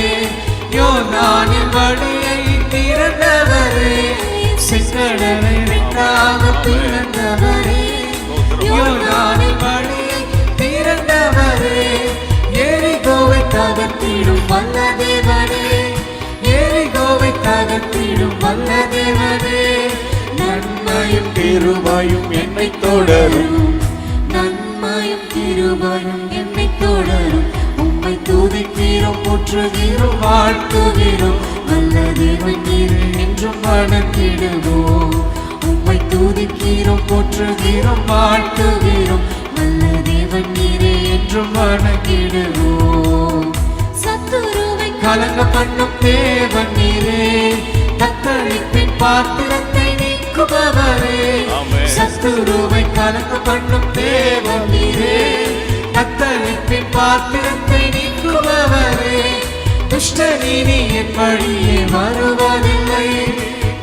யோர்தானின் வழியை திறந்தவரே. செங்கடலை இரண்டாக பிளந்தவரே, யோர்தானின் வழியை திறந்தவரே. எரிகோவை தகர்த்திடும் வல்ல தேவனே, எரிகோவை தகர்த்திடும் வல்ல தேவனே. நன்மையும் கிருபையும் என்னை தொடரும், நன்மையும் கிருபையும் என்னை தொடரும், துதிக்கிறோம் போற்றுகிறோம் வாழ்த்துகிறோம் வல்ல தேவன் நீரே என்றும் வணங்கிடுவோம் உம்மை துதிக்கிறோம் போற்றுகிறோம் வாழ்த்துகிறோம் வல்ல தேவன் நீரே என்றும் வணங்கிடுவோம் சத்துருவை கலங்க பண்ணும் தேவன் நீரே தத்தளிப்பின் பாத்திரத்தை நீக்குபவரே சத்துருவை கலங்க பண்ணும் தேவன் நீரே தத்தளிப்பின் பாத்திரத்தை நீக்குபவரே துஷ்ட நீதி என் வழியே வருவதில்லை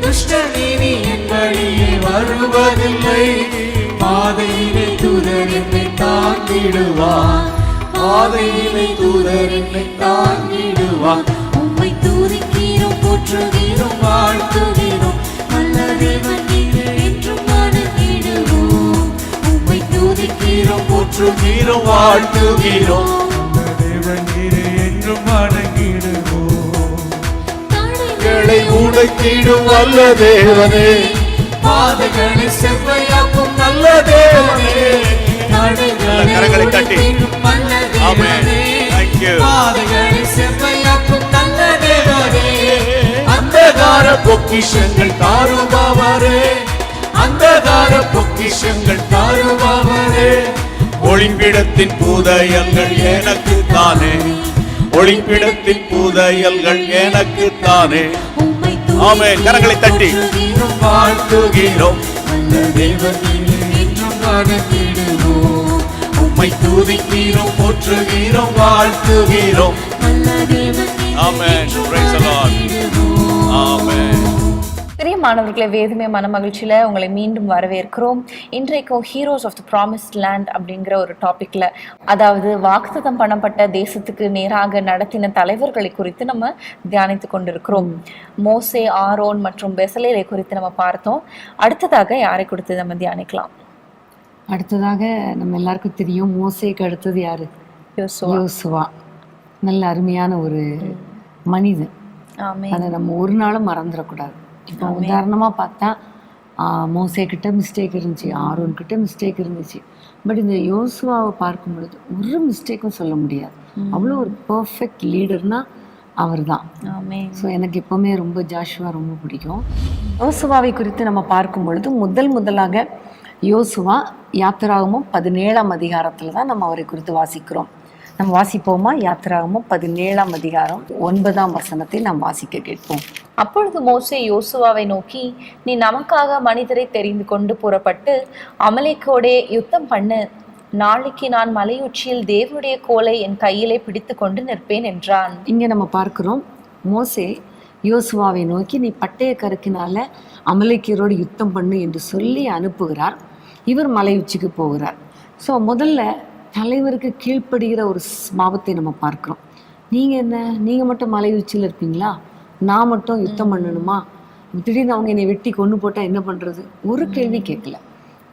துஷ்ட நீதி என் வழியே வருவதில்லை பாதையிலே தூதர் என்னை தாங்கிடுவார் பாதையிலே தூதர் என்னை தாங்கிடுவார் உம்மை துதிக்கிறோம் போற்றுகிறோம் வாழ்த்துகிறோம் வல்ல தேவன் நீரே என்றும் வணங்கிடுவோம் உம்மை துதிக்கிறோம் போற்றுகிறோம் வாழ்த்துகிறோம் வல்ல தேவன் நீரே என்றும் வணங்கிடுவோம் தடைகளை உடைத்திடும் வல்ல தேவனே பாதைகளை செவ்வையாக்கும் நல்ல தேவனே கரங்களை தட்டி பாதைகளை செவ்வையாக்கும் நல்ல தேவனே அந்தகார பொக்கிஷங்கள் தாருபவரே அந்தகார பொக்கிஷங்கள் தாருபவரே ஒளிப்பிடத்தின் புதையல்கள் எனக்கு தானே ஒளிப்பிடத்தின் புதையல்கள் எனக்கு தானே ஆமென் கரங்களை தட்டி வாழ்த்துகிறோம் உம்மை துதிக்கிறோம் போற்றுகிறோம் வாழ்த்துகிறோம் ஆமென் பிரைஸ் தி லார்ட் ஆமென் பிரியமானவர்களே, வேதமே மனமகிழ்ச்சியில் உங்களை மீண்டும் வரவேற்கிறோம். இன்றைக்கும் heroes of the promised land அப்படிங்கிற ஒரு டாப்பிக்கில், அதாவது வாக்குத்தத்தம் பண்ணப்பட்ட தேசத்துக்கு நேராக நடத்தின தலைவர்களை குறித்து நம்ம தியானித்து கொண்டிருக்கிறோம். மோசே, ஆரோன் மற்றும் பெசலேலை குறித்து நம்ம பார்த்தோம். அடுத்ததாக யாரை குறித்து நம்ம தியானிக்கலாம்? அடுத்ததாக நம்ம எல்லாருக்கும் தெரியும், மோசேக்கு அடுத்தது யாரு? யோசுவா. நல்ல அருமையான ஒரு மனிதன். அதை நம்ம ஒரு நாளும் மறந்துடக்கூடாது. இப்போ உதாரணமாக பார்த்தா மோசே கிட்ட மிஸ்டேக் இருந்துச்சு, ஆரோன் கிட்ட மிஸ்டேக் இருந்துச்சு. பட் இந்த யோசுவாவை பார்க்கும் பொழுது ஒரு மிஸ்டேக்கும் சொல்ல முடியாது. அவ்வளோ ஒரு பர்ஃபெக்ட் லீடர்னா அவர் தான். ஸோ எனக்கு எப்போவுமே ரொம்ப ஜாஷுவா ரொம்ப பிடிக்கும். யோசுவாவை குறித்து நம்ம பார்க்கும் பொழுது முதலாக யோசுவா யாத்திராகமும் 17ஆம் அதிகாரத்தில் தான் நம்ம அவரை குறித்து வாசிக்கிறோம். நம்ம வாசிப்போமா? யாத்திராகமும் 17ஆம் அதிகாரம் 9ஆம் வசனத்தை நாம் வாசிக்க கேட்போம். அப்பொழுது மோசே யோசுவாவை நோக்கி, நீ நமக்காக மனிதரை தெரிந்து கொண்டு புறப்பட்டு அமலேக்கோடே யுத்தம் பண்ணு. நாளைக்கு நான் மலையுச்சியில் தேவனுடைய கோலை என் கையிலே பிடித்து கொண்டு நிற்பேன் என்றான். இங்கே நம்ம பார்க்கிறோம், மோசே யோசுவாவை நோக்கி நீ பட்டய கருக்கினால அமலேக்கியரோடு யுத்தம் பண்ணு என்று சொல்லி அனுப்புகிறார். இவர் மலை உச்சிக்கு போகிறார். ஸோ முதல்ல தலைவருக்கு கீழ்ப்படுகிற ஒரு ஸ்மாபத்தை நம்ம பார்க்குறோம். நீங்கள் மட்டும் மலை உச்சியில் இருப்பீங்களா? நான் மட்டும் யுத்தம் பண்ணணுமா? திடீர்னு அவங்க என்னை வெட்டி கொண்டு போட்டால் என்ன பண்ணுறது? ஒரு கேள்வி கேட்கல.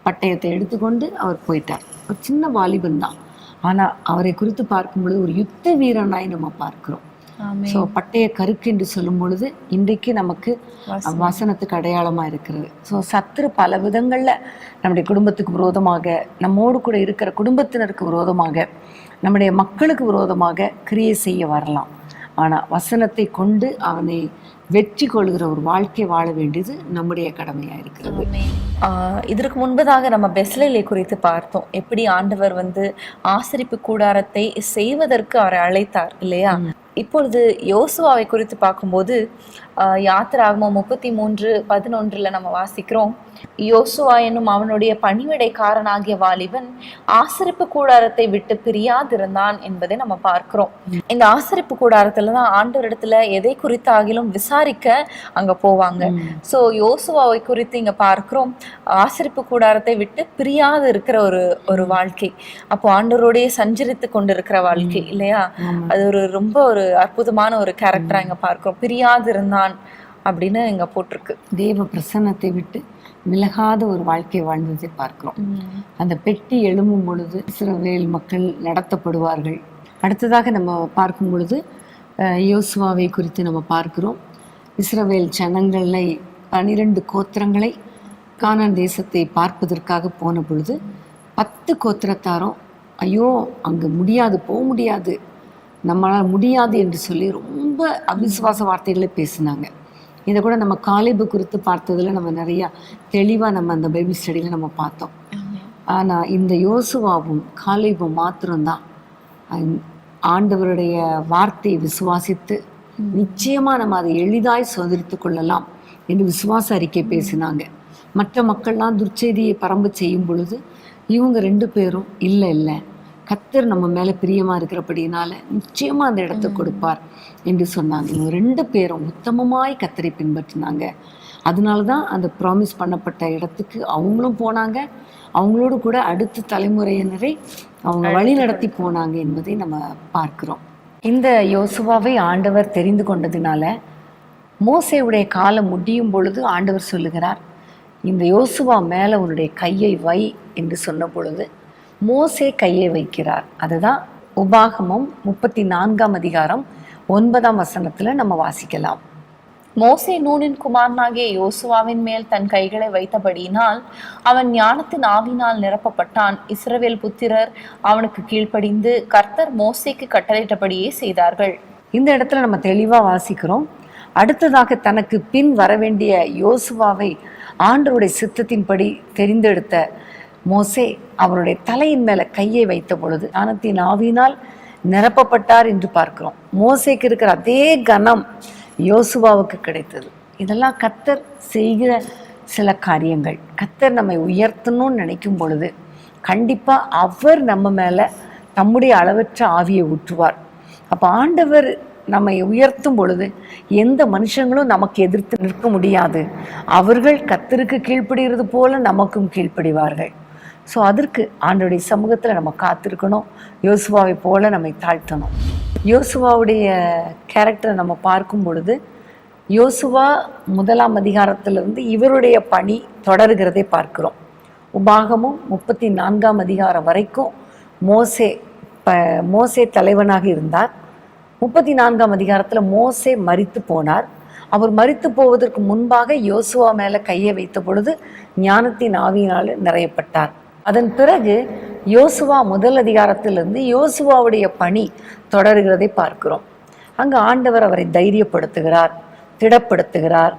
பட்டயத்தை எடுத்துக்கொண்டு அவர் போயிட்டார். ஒரு சின்ன வாலிபன் தான். ஆனால் அவரை குறித்து பார்க்கும்பொழுது ஒரு யுத்த வீரனாய் நம்ம பார்க்கிறோம். ஸோ பட்டய கருக்கு என்று சொல்லும் பொழுது இன்றைக்கு நமக்கு வசனத்துக்கு அடையாளமாக இருக்கிறது. ஸோ சத்துரு பல விதங்களில் நம்முடைய குடும்பத்துக்கு விரோதமாக, நம்மோடு கூட இருக்கிற குடும்பத்தினருக்கு விரோதமாக, நம்முடைய மக்களுக்கு விரோதமாக கிரியை செய்ய வரலாம். ஆனால் வசனத்தை கொண்டு அவனை வெற்றி கொள்கிற ஒரு வாழ்க்கை வாழ வேண்டியது நம்முடைய கடமையாக இருக்கிறது. இதற்கு முன்பதாக நம்ம பெஸ்லேலை குறித்து பார்த்தோம். எப்படி ஆண்டவர் ஆசரிப்பு கூடாரத்தை செய்வதற்கு அவரை அழைத்தார் இல்லையா? இப்பொழுது யோசுவாவை குறித்து பார்க்கும்போது யாத்திராகமம் 33:11 நம்ம வாசிக்கிறோம், யோசுவா என்னும் அவனுடைய பணிவிடைக்காரனாகிய வாலிபன் ஆசரிப்பு கூடாரத்தை விட்டு பிரியாதிருந்தான் என்பதை நம்ம பார்க்கிறோம். இந்த ஆசரிப்பு கூடாரத்துல தான் ஆண்டவரிடத்துல எதை குறித்தாகிலும் விசாரிக்க அங்க போவாங்க. சோ யோசுவாவை குறித்து இங்க பார்க்கிறோம், ஆசரிப்பு கூடாரத்தை விட்டு பிரியாது இருக்கிற ஒரு வாழ்க்கை. அப்போ ஆண்டவரோடைய சஞ்சரித்து கொண்டிருக்கிற வாழ்க்கை இல்லையா? அது ரொம்ப ஒரு அற்புதமான ஒரு கேரக்டரா இங்க பார்க்கிறோம். பிரியாது இருந்தான் அப்படின்னு இங்க போட்டிருக்கு. தேவ பிரசன்னத்தை விட்டு விலகாத ஒரு வாழ்க்கை வாழ்ந்ததை பார்க்கிறோம். அந்த பெட்டி எழும்பும் பொழுது இஸ்ரவேல் மக்கள் நடத்தப்படுவார்கள். அடுத்ததாக நம்ம பார்க்கும் பொழுது யோசுவாவை குறித்து நம்ம பார்க்கிறோம். இஸ்ரவேல் ஜனங்களை 12 கோத்திரங்களை கானான் தேசத்தை பார்ப்பதற்காக போன பொழுது 10 கோத்திரத்தாரும் ஐயோ அங்கே முடியாது, போக முடியாது, நம்மளால் முடியாது என்று சொல்லி ரொம்ப அவிசுவாச வார்த்தைகளை பேசினாங்க. இதை கூட நம்ம காலேபு குறித்து பார்த்ததில் நம்ம நிறையா தெளிவாக நம்ம அந்த பைபிள் ஸ்டடியில் நம்ம பார்த்தோம். ஆனால் இந்த யோசுவாவும் காலேபும் மாத்திரம்தான் ஆண்டவருடைய வார்த்தையை விசுவாசித்து நிச்சயமாக நம்ம அதை எளிதாய் சுதந்திரித்து கொள்ளலாம் என்று விசுவாச அறிக்கை பேசினாங்க. மற்ற மக்கள்லாம் துர்ச்செய்தியை பரம்ப செய்யும் பொழுது இவங்க 2 பேரும் இல்லை கர்த்தர் நம்ம மேலே பிரியமாக இருக்கிறபடினால நிச்சயமாக அந்த இடத்த கொடுப்பார் என்று சொன்னாங்க. இவங்க 2 பேரும் உத்தமமாய் கர்த்தரை பின்பற்றினாங்க. அதனால தான் அந்த ப்ராமிஸ் பண்ணப்பட்ட இடத்துக்கு அவங்களும் போனாங்க. அவங்களோடு கூட அடுத்த தலைமுறையினரை அவங்க வழி நடத்தி போனாங்க என்பதை நம்ம பார்க்கிறோம். இந்த யோசுவாவை ஆண்டவர் தெரிந்து கொண்டதுனால மோசேவுடைய காலம் முடியும் பொழுது ஆண்டவர் சொல்லுகிறார், இந்த யோசுவா மேலே உன்னுடைய கையை வை என்று சொன்ன பொழுது மோசே கையை வைக்கிறார். அதுதான் உபாகமம் 34ஆம் அதிகாரம் 9ஆம் வசனத்தில் நம்ம வாசிக்கலாம். மோசே நூனின் குமாரனாகிய யோசுவாவின் மேல் தன் கைகளை வைத்தபடியினால் அவன் ஞானத்தின் ஆவினால் நிரப்பப்பட்டான். இஸ்ரவேல் புத்திரர் அவனுக்கு கீழ்ப்படிந்து கர்த்தர் மோசேக்கு கட்டளையிட்டபடியே செய்தார்கள். இந்த இடத்துல நம்ம தெளிவாக வாசிக்கிறோம். அடுத்ததாக தனக்கு பின் வரவேண்டிய யோசுவாவை ஆண்டவருடைய சித்தத்தின்படி தெரிந்தெடுத்த மோசே அவருடைய தலையின் மேலே கையை வைத்த பொழுது ஞானத்தின் ஆவியினால் நிரப்பப்பட்டார் என்று பார்க்கிறோம். மோசேக்கு இருக்கிற அதே கனம் யோசுவாவுக்கு கிடைத்தது. இதெல்லாம் கர்த்தர் செய்கிற சில காரியங்கள். கர்த்தர் நம்மை உயர்த்தணும்னு நினைக்கும் பொழுது கண்டிப்பாக அவர் நம்ம மேலே தம்முடைய அளவற்ற ஆவியை ஊற்றுவார். அப்போ ஆண்டவர் நம்மை உயர்த்தும் பொழுது எந்த மனுஷங்களும் நமக்கு எதிர்த்து நிற்க முடியாது. அவர்கள் கர்த்தருக்கு கீழ்ப்படுகிறது போல நமக்கும் கீழ்ப்படிவார்கள். ஸோ அதற்கு ஆண்டவருடைய சமூகத்தில் நம்ம காத்திருக்கணும். யோசுவாவை போல நம்மை தாழ்த்தணும். யோசுவாவுடைய கேரக்டரை நம்ம பார்க்கும் பொழுது யோசுவா 1ஆம் அதிகாரத்திலிருந்து இவருடைய பணி தொடர்கிறதை பார்க்கிறோம். உபாகமும் 34ஆம் அதிகாரம் வரைக்கும் மோசே தலைவனாக இருந்தார். 34ஆம் அதிகாரத்தில் மோசே மரித்து போனார். அவர் மரித்து போவதற்கு முன்பாக யோசுவா மேலே கையை வைத்த பொழுது ஞானத்தின் ஆவியினால் நிறையப்பட்டார். அதன் பிறகு யோசுவா 1 அதிகாரத்திலிருந்து யோசுவாவுடைய பணி தொடர்கிறதை பார்க்கிறோம். அங்கு ஆண்டவர் அவரை தைரியப்படுத்துகிறார், திடப்படுத்துகிறார்.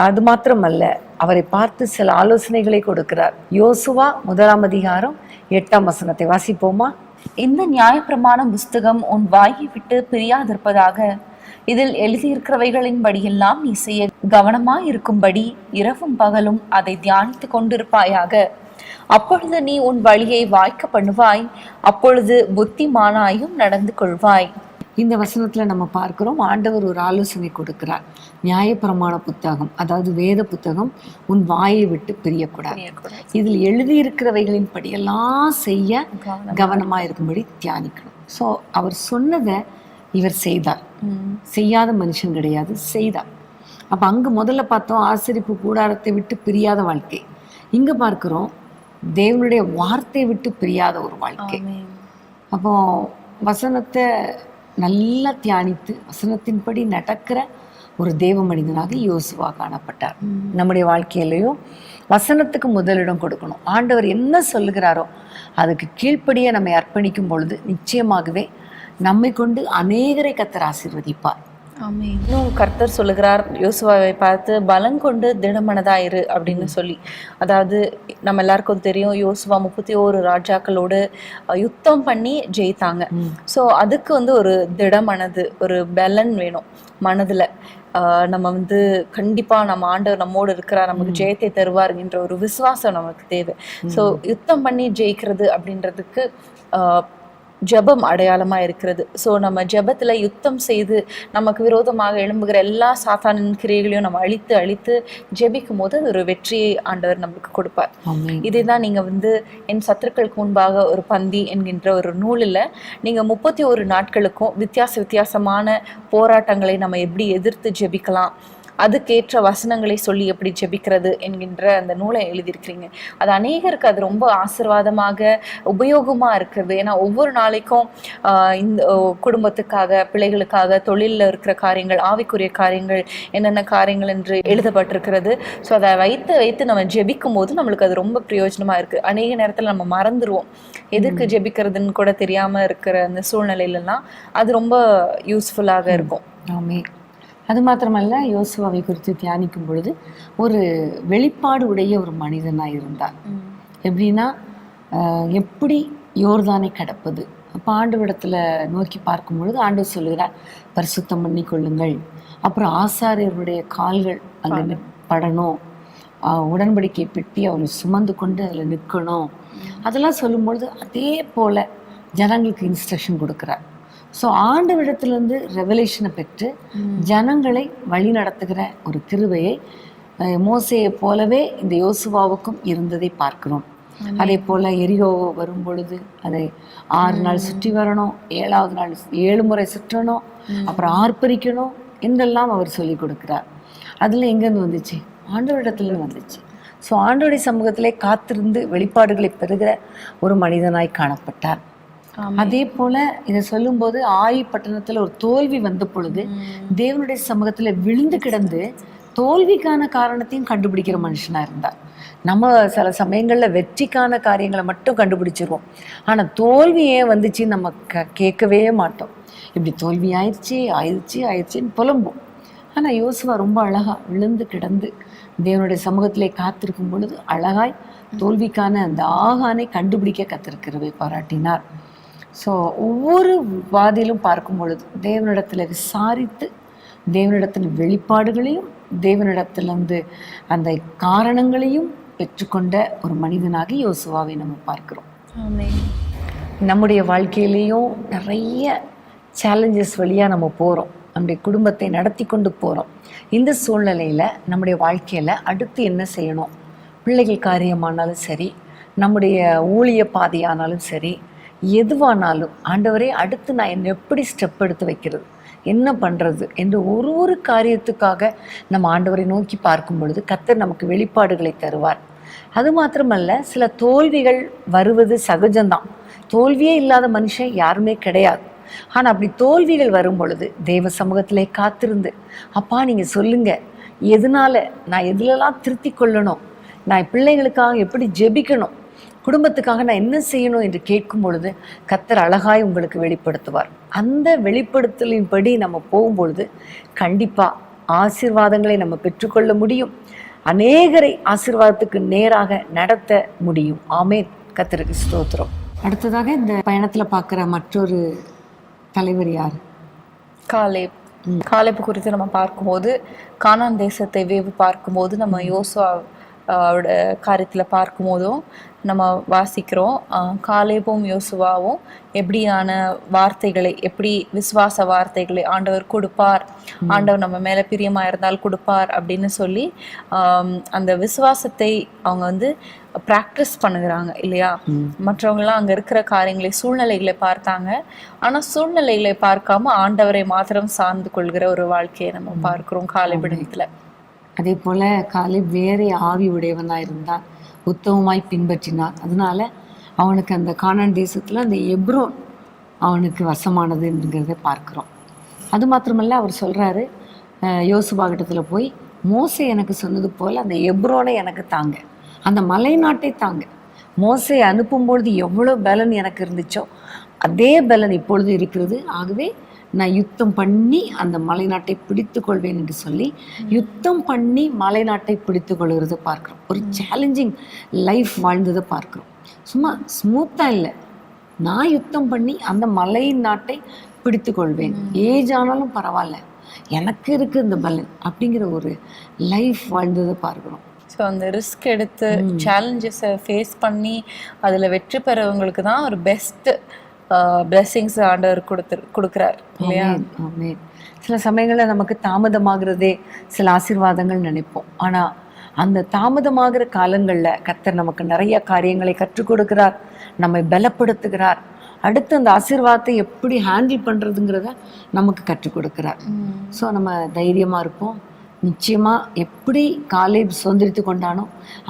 அது மாத்திரமல்ல, அவரை பார்த்து சில ஆலோசனைகளை கொடுக்கிறார். யோசுவா 1ஆம் அதிகாரம் 8ஆம் வசனத்தை வாசிப்போமா? இந்த நியாயப்பிரமாண புஸ்தகம் உன் வாயை விட்டு பிரியாதிருப்பதாக. இதில் எழுதியிருக்கிறவைகளின்படியெல்லாம் நீ செய்ய கவனமாய் இருக்கும்படி இரவும் பகலும் அதை தியானித்து கொண்டிருப்பாயாக. அப்பொழுது நீ உன் வழியை வாய்க்க பண்ணுவாய். அப்பொழுது புத்திமானாயும் நடந்து கொள்வாய். இந்த வசனத்தில் நம்ம பார்க்கிறோம், ஆண்டவர் ஒரு ஆலோசனை கொடுக்கிறார். நியாயப்பிரமாண புத்தகம், அதாவது வேத புத்தகம் உன் வாயை விட்டு பிரியக்கூடாது. இதில் எழுதியிருக்கிறவைகளின் படியெல்லாம் செய்ய கவனமாக இருக்கும்படி தியானிக்கணும். ஸோ அவர் சொன்னதை இவர் செய்தார். செய்யாத மனுஷன் கிடையாது, செய்தார். அப்போ அங்கே முதல்ல பார்த்தோம் ஆசரிப்பு கூடாரத்தை விட்டு பிரியாத வாழ்க்கை. இங்கே பார்க்கிறோம் தேவனுடைய வார்த்தையை விட்டு பிரியாத ஒரு வாழ்க்கை. அப்போ வசனத்தை நல்லா தியானித்து வசனத்தின்படி நடக்கிற ஒரு தேவ மனிதனாக யோசுவா காணப்பட்டார். நம்முடைய வாழ்க்கையிலையும் வசனத்துக்கு முதலிடம் கொடுக்கணும். ஆண்டவர் என்ன சொல்லுகிறாரோ அதுக்கு கீழ்ப்படியே நம்மை அர்ப்பணிக்கும் பொழுது நிச்சயமாகவே நம்மை கொண்டு அநேகரை கர்த்தர் ஆசீர்வதிப்பார். இன்னும் கர்த்தர் சொல்லுகிறார் யோசுவாவை பார்த்து பலங்கொண்டு திடமனதாயிரு அப்படின்னு சொல்லி. அதாவது நம்ம எல்லாருக்கும் தெரியும், யோசுவா 31 ராஜாக்களோடு யுத்தம் பண்ணி ஜெயித்தாங்க. ஸோ அதுக்கு ஒரு திடமனது, ஒரு பலன் வேணும் மனதில். நம்ம கண்டிப்பாக நம்ம ஆண்டவர் நம்மோடு இருக்கிறார், நமக்கு ஜெயத்தை தருவார் என்ற ஒரு விசுவாசம் நமக்கு தேவை. ஸோ யுத்தம் பண்ணி ஜெயிக்கிறது அப்படின்றதுக்கு ஜெபம் அடையாளமா இருக்கிறது. ஸோ நம்ம ஜெபத்துல யுத்தம் செய்து நமக்கு விரோதமாக எழும்புகிற எல்லா சாத்தானின் கிரியைகளையும் நம்ம அழித்து ஜெபிக்கும் போது அது ஒரு வெற்றியை ஆண்டவர் நம்மளுக்கு கொடுப்பார். இதே தான் நீங்க என் சத்துருக்களுக்கு முன்பாக ஒரு பந்தி என்கின்ற ஒரு நூலில் நீங்க 31 நாட்களுக்கும் வித்தியாசமான போராட்டங்களை நம்ம எப்படி எதிர்த்து ஜெபிக்கலாம், அதுக்கேற்ற வசனங்களை சொல்லி எப்படி ஜெபிக்கிறது என்கின்ற அந்த நூலை எழுதியிருக்கிறீங்க. அது அநேகருக்கு அது ரொம்ப ஆசீர்வாதமாக உபயோகமாக இருக்குது. ஏன்னா ஒவ்வொரு நாளைக்கும் இந்த குடும்பத்துக்காக, பிள்ளைகளுக்காக, தொழிலில் இருக்கிற காரியங்கள், ஆவிக்குரிய காரியங்கள், என்னென்ன காரியங்கள் என்று எழுதப்பட்டிருக்கிறது. ஸோ அதை வைத்து நம்ம ஜெபிக்கும் போது நம்மளுக்கு அது ரொம்ப பிரயோஜனமாக இருக்குது. அநேக நேரத்தில் நம்ம மறந்துடுவோம், எதுக்கு ஜெபிக்கிறதுன்னு கூட தெரியாமல் இருக்கிற அந்த சூழ்நிலையிலலாம் அது ரொம்ப யூஸ்ஃபுல்லாக இருக்கும். ஆமே. அது மாத்திரமல்ல, யோசுவாவை குறித்து தியானிக்கும் பொழுது ஒரு வெளிப்பாடு உடைய ஒரு மனிதனாக இருந்தார். எப்படின்னா, எப்படி யோர்தானை கடப்பது. அப்போ ஆண்டவரிடத்துல நோக்கி பார்க்கும் பொழுது ஆண்டவர் சொல்லுகிறார், பரிசுத்தம் பண்ணி கொள்ளுங்கள், அப்புறம் ஆசாரியருடைய கால்கள் அங்கே படணும், உடன்படிக்கை பெட்டி அவரை சுமந்து கொண்டு அதில் நிற்கணும். அதெல்லாம் சொல்லும்பொழுது அதே போல் ஜனங்களுக்கு இன்ஸ்ட்ரக்ஷன் கொடுக்குறார். ஸோ ஆண்டவரிடத்துலேருந்து ரெவலேஷனை பெற்று ஜனங்களை வழி நடத்துகிற ஒரு கிருபையை மோசேயை போலவே இந்த யோசுவாவுக்கும் இருந்ததை பார்க்கிறோம். அதே போல் எரிகோ வரும் பொழுது அதை 6 நாள் சுற்றி வரணும், 7வது நாள் 7 முறை சுற்றணும், அப்புறம் ஆர்ப்பரிக்கணும் என்றெல்லாம் அவர் சொல்லி கொடுக்குறார். அதில் எங்கேருந்து வந்துச்சு? ஆண்டவரிடத்துலேருந்து வந்துச்சு. ஸோ ஆண்டவருடைய சமூகத்திலே காத்திருந்து வெளிப்பாடுகளை பெறுகிற ஒரு மனிதனாய் காணப்பட்டார். அதே போல இதை சொல்லும்போது ஆயி பட்டணத்துல ஒரு தோல்வி வந்த பொழுது தேவனுடைய சமூகத்துல விழுந்து கிடந்து தோல்விக்கான காரணத்தையும் கண்டுபிடிக்கிற மனுஷனா இருந்தார். நம்ம சில சமயங்கள்ல வெற்றிக்கான காரியங்களை மட்டும் கண்டுபிடிச்சிருவோம், ஆனா தோல்வி ஏன் வந்துச்சுன்னு நம்ம கேட்கவே மாட்டோம். இப்படி தோல்வி ஆயிடுச்சுன்னு புலம்பும். ஆனா யோசுவா ரொம்ப அழகா விழுந்து கிடந்து தேவனுடைய சமூகத்திலே காத்திருக்கும் பொழுது அழகாய் தோல்விக்கான அந்த ஆகானை கண்டுபிடிக்க கத்திருக்கிறவை பாராட்டினார். ஸோ ஒவ்வொரு வாதிலும் பார்க்கும் பொழுது தேவனிடத்தில் விசாரித்து தேவனிடத்தில் வெளிப்பாடுகளையும் தேவனிடத்திலிருந்து அந்த காரணங்களையும் பெற்றுக்கொண்ட ஒரு மனிதனாக யோசுவாவை நம்ம பார்க்கிறோம். நம்முடைய வாழ்க்கையிலையும் நிறைய சேலஞ்சஸ் வழியாக நம்ம போகிறோம், நம்முடைய குடும்பத்தை நடத்தி கொண்டு போகிறோம். இந்த சூழ்நிலையில் நம்முடைய வாழ்க்கையில் அடுத்து என்ன செய்யணும், பிள்ளைகள் காரியமானாலும் சரி, நம்முடைய ஊழிய பாதையானாலும் சரி, எதுவானாலும் ஆண்டவரே அடுத்து நான் என்ன எப்படி ஸ்டெப் எடுத்து வைக்கிறது, என்ன பண்ணுறது என்று ஒரு காரியத்துக்காக நம்ம ஆண்டவரை நோக்கி பார்க்கும் பொழுது கர்த்தர் நமக்கு வெளிப்பாடுகளை தருவார். அது மாத்திரமல்ல, சில தோல்விகள் வருவது சகஜம்தான். தோல்வியே இல்லாத மனுஷன் யாருமே கிடையாது. ஆனால் அப்படி தோல்விகள் வரும் பொழுது தேவ சமூகத்திலே காத்திருந்து, அப்பா நீங்கள் சொல்லுங்கள், எதனால நான் எதுலலாம் திருத்தி கொள்ளணும், நான் பிள்ளைகளுக்காக எப்படி ஜெபிக்கணும், குடும்பத்துக்காக நான் என்ன செய்யணும் என்று கேட்கும் பொழுது கர்த்தர் அழகாய் உங்களுக்கு வெளிப்படுத்துவார். அந்த வெளிப்படுத்தலின்படி நம்ம போகும்பொழுது கண்டிப்பாக ஆசீர்வாதங்களை நம்ம பெற்றுக்கொள்ள முடியும், அநேகரை ஆசீர்வாதத்துக்கு நேராக நடத்த முடியும். ஆமென். கர்த்தருக்கு ஸ்தோத்திரம். அடுத்ததாக இந்த பயணத்தில் பார்க்குற மற்றொரு தலைவர் யார்? காலேப் குறித்து நம்ம பார்க்கும்போது, கானான் தேசத்தை வேவு பார்க்கும்போது, நம்ம யோசுவா காரியத்தில் பார்க்கும்போதும் நம்ம வாசிக்கிறோம், காலேபும் யோசுவாவும் எப்படியான வார்த்தைகளை, எப்படி விசுவாச வார்த்தைகளை ஆண்டவர் கொடுப்பார், ஆண்டவர் நம்ம மேலே பிரியமாக இருந்தால் கொடுப்பார் அப்படின்னு சொல்லி அந்த விசுவாசத்தை அவங்க ப்ராக்டிஸ் பண்ணுகிறாங்க இல்லையா. மற்றவங்களாம் அங்கே இருக்கிற காரியங்களை, சூழ்நிலைகளை பார்த்தாங்க, ஆனால் சூழ்நிலைகளை பார்க்காம ஆண்டவரை மாத்திரம் சார்ந்து கொள்கிற ஒரு வாழ்க்கையை நம்ம பார்க்கிறோம் காலேபிடத்தில். அதே போல் காலேப் வேறே ஆவி உடையவனாக இருந்தான், உத்தமமாய் பின்பற்றினான். அதனால அவனுக்கு அந்த கானான் தேசத்தில் அந்த எப்ரோன் அவனுக்கு வசமானதுங்கிறத பார்க்குறோம். அது மாத்திரமல்ல, அவர் சொல்கிறாரு யோசுவா கிட்டத்தில் போய், மோசே எனக்கு சொன்னது போல் அந்த எப்ரோனை எனக்கு தாங்க, அந்த மலை நாட்டை தாங்க. மோசே அனுப்பும்பொழுது எவ்வளோ பலன் எனக்கு இருந்துச்சோ அதே பலன் இப்பொழுது இருக்கிறது, ஆகவே நான் யுத்தம் பண்ணி அந்த மலை நாட்டை பிடித்து கொள்வேன் என்று சொல்லி யுத்தம் பண்ணி மலை நாட்டை பிடித்து கொள்கிறத பார்க்குறோம். ஒரு சேலஞ்சிங் லைஃப் வாழ்ந்ததை பார்க்குறோம். சும்மா ஸ்மூத்தாக இல்லை, நான் யுத்தம் பண்ணி அந்த மலை நாட்டை பிடித்து கொள்வேன், ஏஜ் ஆனாலும் பரவாயில்ல, எனக்கு இருக்குது இந்த பலன் அப்படிங்கிற ஒரு லைஃப் வாழ்ந்ததை பார்க்குறோம். ஸோ அந்த ரிஸ்க் எடுத்து சேலஞ்சஸை ஃபேஸ் பண்ணி அதில் வெற்றி பெறவங்களுக்கு தான் ஒரு பெஸ்ட் பிளெஸிங்ஸ் ஆண்டவர் கொடுக்குறார் இல்லையா. சில சமயங்களில் நமக்கு தாமதமாகிறதே சில ஆசீர்வாதங்கள் நினைப்போம், ஆனால் அந்த தாமதமாகிற காலங்களில் கர்த்தர் நமக்கு நிறைய காரியங்களை கற்றுக் கொடுக்கிறார், நம்மை பலப்படுத்துகிறார், அடுத்து அந்த ஆசீர்வாதத்தை எப்படி ஹேண்டில் பண்ணுறதுங்கிறத நமக்கு கற்றுக் கொடுக்கிறார். ஸோ நம்ம தைரியமாக இருப்போம், நிச்சயமாக எப்படி காலேப் சுதந்திரித்து கொண்டானோ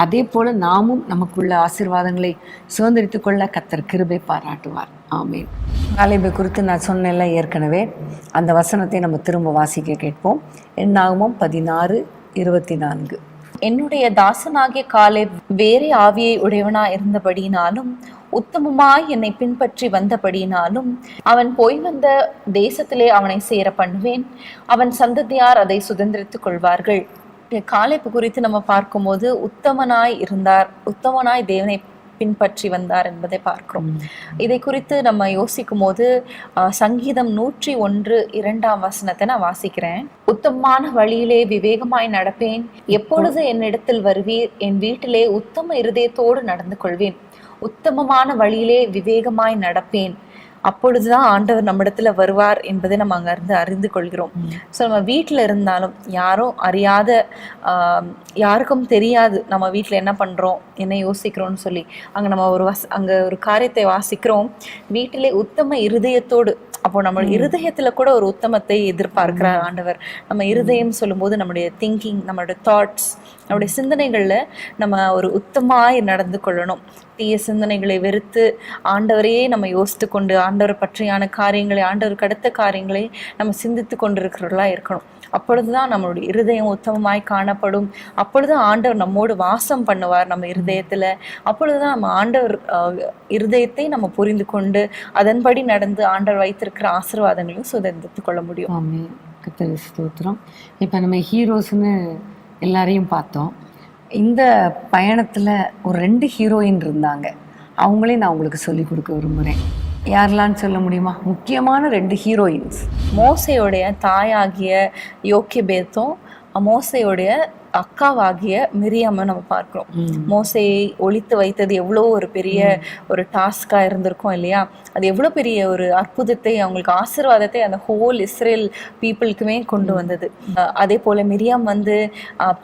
அதே போல் நாமும் நமக்குள்ள ஆசீர்வாதங்களை சுதந்திரித்து கொள்ள கர்த்தர் கிருபை பாராட்டுவார். ஆமென். காலேபை குறித்து நான் சொன்னேன்ல ஏற்கனவே, அந்த வசனத்தை நம்ம திரும்ப வாசிக்க கேட்போம். என்னாகமம் 16:24. என்னுடைய தாசனாகிய காலேப் வேறே ஆவியை உடையவனா இருந்தபடியினாலும் உத்தமமாய் என்னை பின்பற்றி வந்தபடியினாலும் அவன் போய் வந்த தேசத்திலே அவனை சேர பண்ணுவேன், அவன் சந்ததியார் அதை சுதந்திரித்துக் கொள்வார்கள். காலேப் குறித்து நம்ம பார்க்கும்போது உத்தமனாய் இருந்தார், உத்தமனாய் தேவனை பின்பற்றி வந்தார் என்பதை பார்க்கிறோம். இதை குறித்து நம்ம யோசிக்கும் போது சங்கீதம் 101:2 நான் வாசிக்கிறேன். உத்தமமான வழியிலே விவேகமாய் நடப்பேன், எப்பொழுது என்னிடத்தில் வருவீர், என் வீட்டிலே உத்தம இருதயத்தோடு நடந்து கொள்வேன். உத்தமமான வழியிலே விவேகமாய் நடப்பேன், அப்பொழுதுதான் ஆண்டவர் நம்மிடத்துல வருவார் என்பதை நம்ம அங்கிருந்து அறிந்து கொள்கிறோம். ஸோ நம்ம வீட்டில் இருந்தாலும் யாரும் அறியாத, யாருக்கும் தெரியாது நம்ம வீட்டில் என்ன பண்ணுறோம், என்ன யோசிக்கிறோம்னு சொல்லி. அங்கே நம்ம அங்கே ஒரு காரியத்தை வாசிக்கிறோம், வீட்டிலே உத்தம இருதயத்தோடு. அப்போ நம்ம இருதயத்துல கூட ஒரு உத்தமத்தை எதிர்பார்க்கிறார் ஆண்டவர். நம்ம இருதயம் சொல்லும்போது நம்முடைய திங்கிங், நம்மளுடைய தாட்ஸ், நம்முடைய சிந்தனைகள்ல நம்ம ஒரு உத்தமாய் நடந்து கொள்ளணும். தீய சிந்தனைகளை வெறுத்து ஆண்டவரையே நம்ம யோசித்து கொண்டு ஆண்டவர் பற்றியான காரியங்களை, ஆண்டவருக்கு அடுத்த காரியங்களை நம்ம சிந்தித்து கொண்டிருக்கிறவர்களா இருக்கணும். அப்பொழுதுதான் நம்மளுடைய இருதயம் உத்தமமாய் காணப்படும். அப்பொழுது ஆண்டவர் நம்மோடு வாசம் பண்ணுவார் நம்ம இருதயத்துல. அப்பொழுதுதான் நம்ம ஆண்டவர் இருதயத்தை நம்ம புரிந்து கொண்டு அதன்படி நடந்து ஆண்டவர் வைத்திருக்கிற ஆசீர்வாதங்களையும் சுதந்திரித்துக் கொள்ள முடியும். ஆமென். கர்த்தருக்கு ஸ்தோத்திரம். இப்போ நம்ம ஹீரோஸ்ன்னு எல்லாரையும் பார்த்தோம். இந்த பயணத்தில் ஒரு 2 ஹீரோயின் இருந்தாங்க. அவங்களே நான் உங்களுக்கு சொல்லிக் கொடுக்க விரும்புகிறேன். யாரெல்லாம்னு சொல்ல முடியுமா? முக்கியமான 2 ஹீரோயின்ஸ். மோசையோடைய தாயாகிய யோக்கேபேத்தும் மோசையோடைய அக்காவாகிய மிரியாமை நம்ம பார்க்கிறோம். மோசையை ஒளித்து வைத்தது எவ்வளோ ஒரு பெரிய ஒரு டாஸ்கா இருந்திருக்கும் இல்லையா? அது எவ்வளோ பெரிய ஒரு அற்புதத்தை, அவங்களுக்கு ஆசீர்வாதத்தை அந்த ஹோல் இஸ்ரேல் பீப்புளுக்குமே கொண்டு வந்தது. அதே போல மிரியாம்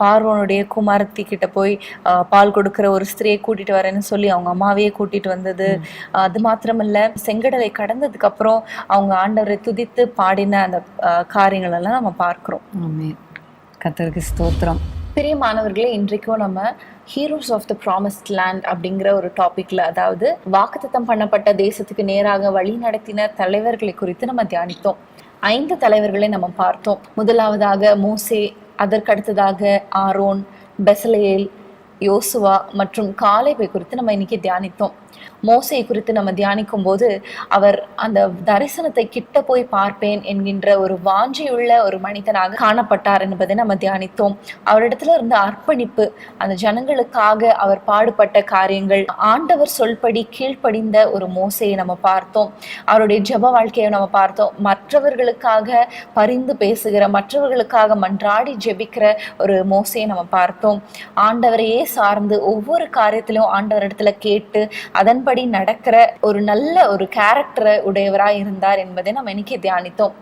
பார்வோனுடைய குமாரத்தி கிட்ட போய் பால் கொடுக்கிற ஒரு ஸ்திரியை கூட்டிட்டு வரேன்னு சொல்லி அவங்க அம்மாவையே கூட்டிட்டு வந்தது. அது மாத்திரமல்ல, செங்கடலை கடந்ததுக்கு அப்புறம் அவங்க ஆண்டவரை துதித்து பாடின அந்த காரியங்கள் எல்லாம் நம்ம பார்க்கிறோம். கர்த்தருக்கு ஸ்தோத்திரம். பிரியமானவர்களே, இன்றைக்கும் நம்ம heroes of the promised land அப்படிங்கிற ஒரு டாபிக்ல, அதாவது வாக்குத்தத்தம் பண்ணப்பட்ட தேசத்துக்கு நேராக வழி நடத்தின தலைவர்களை குறித்து நம்ம தியானித்தோம். 5 தலைவர்களை நம்ம பார்த்தோம். முதலாவதாக மோசே, அதற்கடுத்ததாக ஆரோன், பெசலேல், யோசுவா மற்றும் காலேபை குறித்து நம்ம இன்னைக்கு தியானித்தோம். மோசையை குறித்து நம்ம தியானிக்கும் போது அவர் அந்த தரிசனத்தை கிட்ட போய் பார்ப்பேன் என்கின்ற ஒரு வாஞ்சியுள்ள ஒரு மனிதனாக காணப்பட்டார் என்பதை நம்ம தியானித்தோம். அவரிடத்துல இருந்த அர்ப்பணிப்பு, அந்த ஜனங்களுக்காக அவர் பாடுபட்ட காரியங்கள், ஆண்டவர் சொல்படி கீழ்ப்படிந்த ஒரு மோசையை நம்ம பார்த்தோம். அவருடைய ஜெப வாழ்க்கையை நம்ம பார்த்தோம். மற்றவர்களுக்காக பரிந்து பேசுகிற, மற்றவர்களுக்காக மன்றாடி ஜெபிக்கிற ஒரு மோசையை நம்ம பார்த்தோம். ஆண்டவரையே சார்ந்து ஒவ்வொரு காரியத்திலும் ஆண்டவரிடத்துல கேட்டு அதன்படி நடக்கிற ஒரு நல்ல ஒரு கேரக்டரை உடையவராய் இருந்தார் என்பதை நம்ம இன்னைக்கு தியானித்தோம்.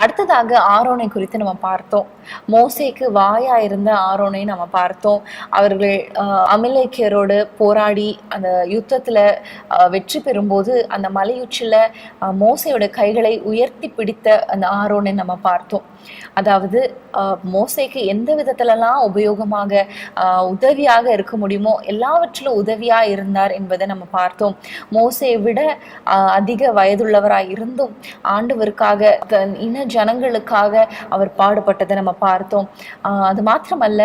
அடுத்ததாக ஆரோனை குறித்து நம்ம பார்த்தோம். மோசேக்கு வாயா இருந்த ஆரோனை நம்ம பார்த்தோம். அவர்கள் அமலேக்கியரோடு போராடி அந்த யுத்தத்துல வெற்றி பெறும்போது அந்த மலையுச்சில மோசையோட கைகளை உயர்த்தி பிடித்த அந்த ஆரோனை நம்ம பார்த்தோம். அதாவது மோசேக்கு எந்த விதத்துலலாம் உபயோகமாக உதவியாக இருக்க முடியுமோ எல்லாவற்றிலும் உதவியா இருந்தார் என்பதை நம்ம பார்த்தோம். மோசையை விட அதிக வயதுள்ளவராய் இருந்தும் ஆண்டவருக்காக, இன ஜனங்களுக்காக அவர் பாடுபட்டதை நம்ம பார்த்தோம். அது மாத்திரமல்ல,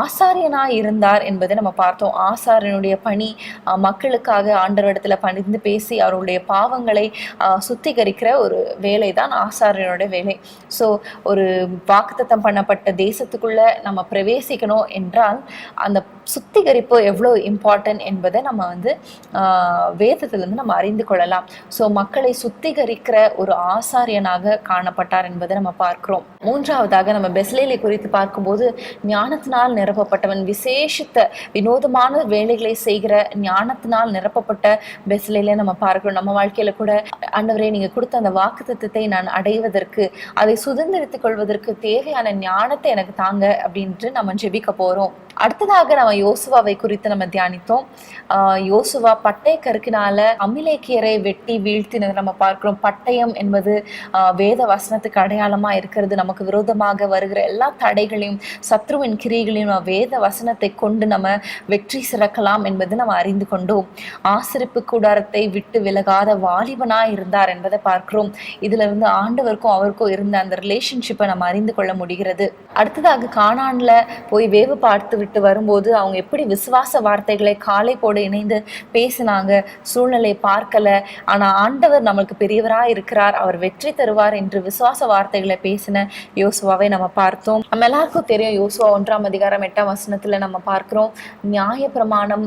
ஆசாரியனாய் இருந்தார் என்பதை நம்ம பார்த்தோம். ஆசாரியனுடைய பணி மக்களுக்காக ஆண்டவரிடத்துல பணிந்து பேசி அவருடைய பாவங்களை சுத்திகரிக்கிற ஒரு வேலை தான் ஆசாரியனுடைய வேலை. ஸோ ஒரு வாக்குத்தத்தம் பண்ணப்பட்ட தேசத்துக்குள்ள நம்ம பிரவேசிக்கணும் என்றால் அந்த சுத்திகரிப்பு எவ்வளோ இம்பார்ட்டன்ட் என்பதை நம்ம வேதத்திலிருந்து நம்ம அறிந்து கொள்ளலாம். ஸோ மக்களை சுத்திகரிக்கிற ஒரு ஆசாரியனாக காணப்பட்டார் என்பதை நம்ம பார்க்கிறோம். மூன்றாவதாக நம்ம பெஸ்லேலை குறித்து பார்க்கும்போது ஞானத்தினால் நிரப்பப்பட்டவன், விசேஷித்த வினோதமான வேலைகளை செய்கிற ஞானத்தினால் நிரப்பப்பட்ட பெஸ்லேலை நம்ம பார்க்கிறோம். நம்ம வாழ்க்கையில கூட ஆண்டவரே, நீங்க கொடுத்த அந்த வாக்குத்தத்தத்தை நான் அடைவதற்கு, அதை சுதந்திரித்துக் கொள்வதற்கு தேவையான ஞானத்தை எனக்கு தாங்க அப்படின்ட்டு நம்ம ஜெபிக்க போறோம். அடுத்ததாக நம்ம யோசுவாவை குறித்து நம்ம தியானித்தோம். யோசுவா பட்டய கருக்கினால அமிலேக்கியரை வெட்டி வீழ்த்தினதை நம்ம பார்க்கிறோம். பட்டயம் என்பது வேத வசனத்துக்கு அடையாளமா இருக்கிறது. நமக்கு விரோதமாக வருகிற எல்லா தடைகளையும் சத்ருவின் கிரியைகளையும் வேத வசனத்தை கொண்டு நம்ம வெற்றி சிறக்கலாம் என்பது நம்ம அறிந்து கொண்டோம். ஆசரிப்பு கூடாரத்தை விட்டு விலகாத வாலிபனாய் இருந்தார் என்பதை பார்க்கிறோம். இதுல இருந்து ஆண்டவருக்கும் அவருக்கும் இருந்த அந்த ரிலேஷன்ஷிப்பை நம்ம அறிந்து கொள்ள முடிகிறது. அடுத்ததாக கானான்ல போய் வேவு பார்த்து விட்டு வரும்போது அவங்க எப்படி விசுவாச வார்த்தைகளை காலை போடு இணைந்து பேசினாங்க. சூழ்நிலை பார்க்கல, ஆனா ஆண்டவர் நம்மளுக்கு பெரியவராய் இருக்கிறார், அவர் வெற்றி தருவார் என்று விசுவாச வார்த்தைகளை பேசின யோசுவாவை நம்ம பார்த்தோம். நம்ம எல்லாருக்கும் தெரியும், யோசுவா 1ஆம் அதிகாரம் 8ஆம் வசனத்துல நம்ம பார்க்கிறோம், நியாய பிரமாணம்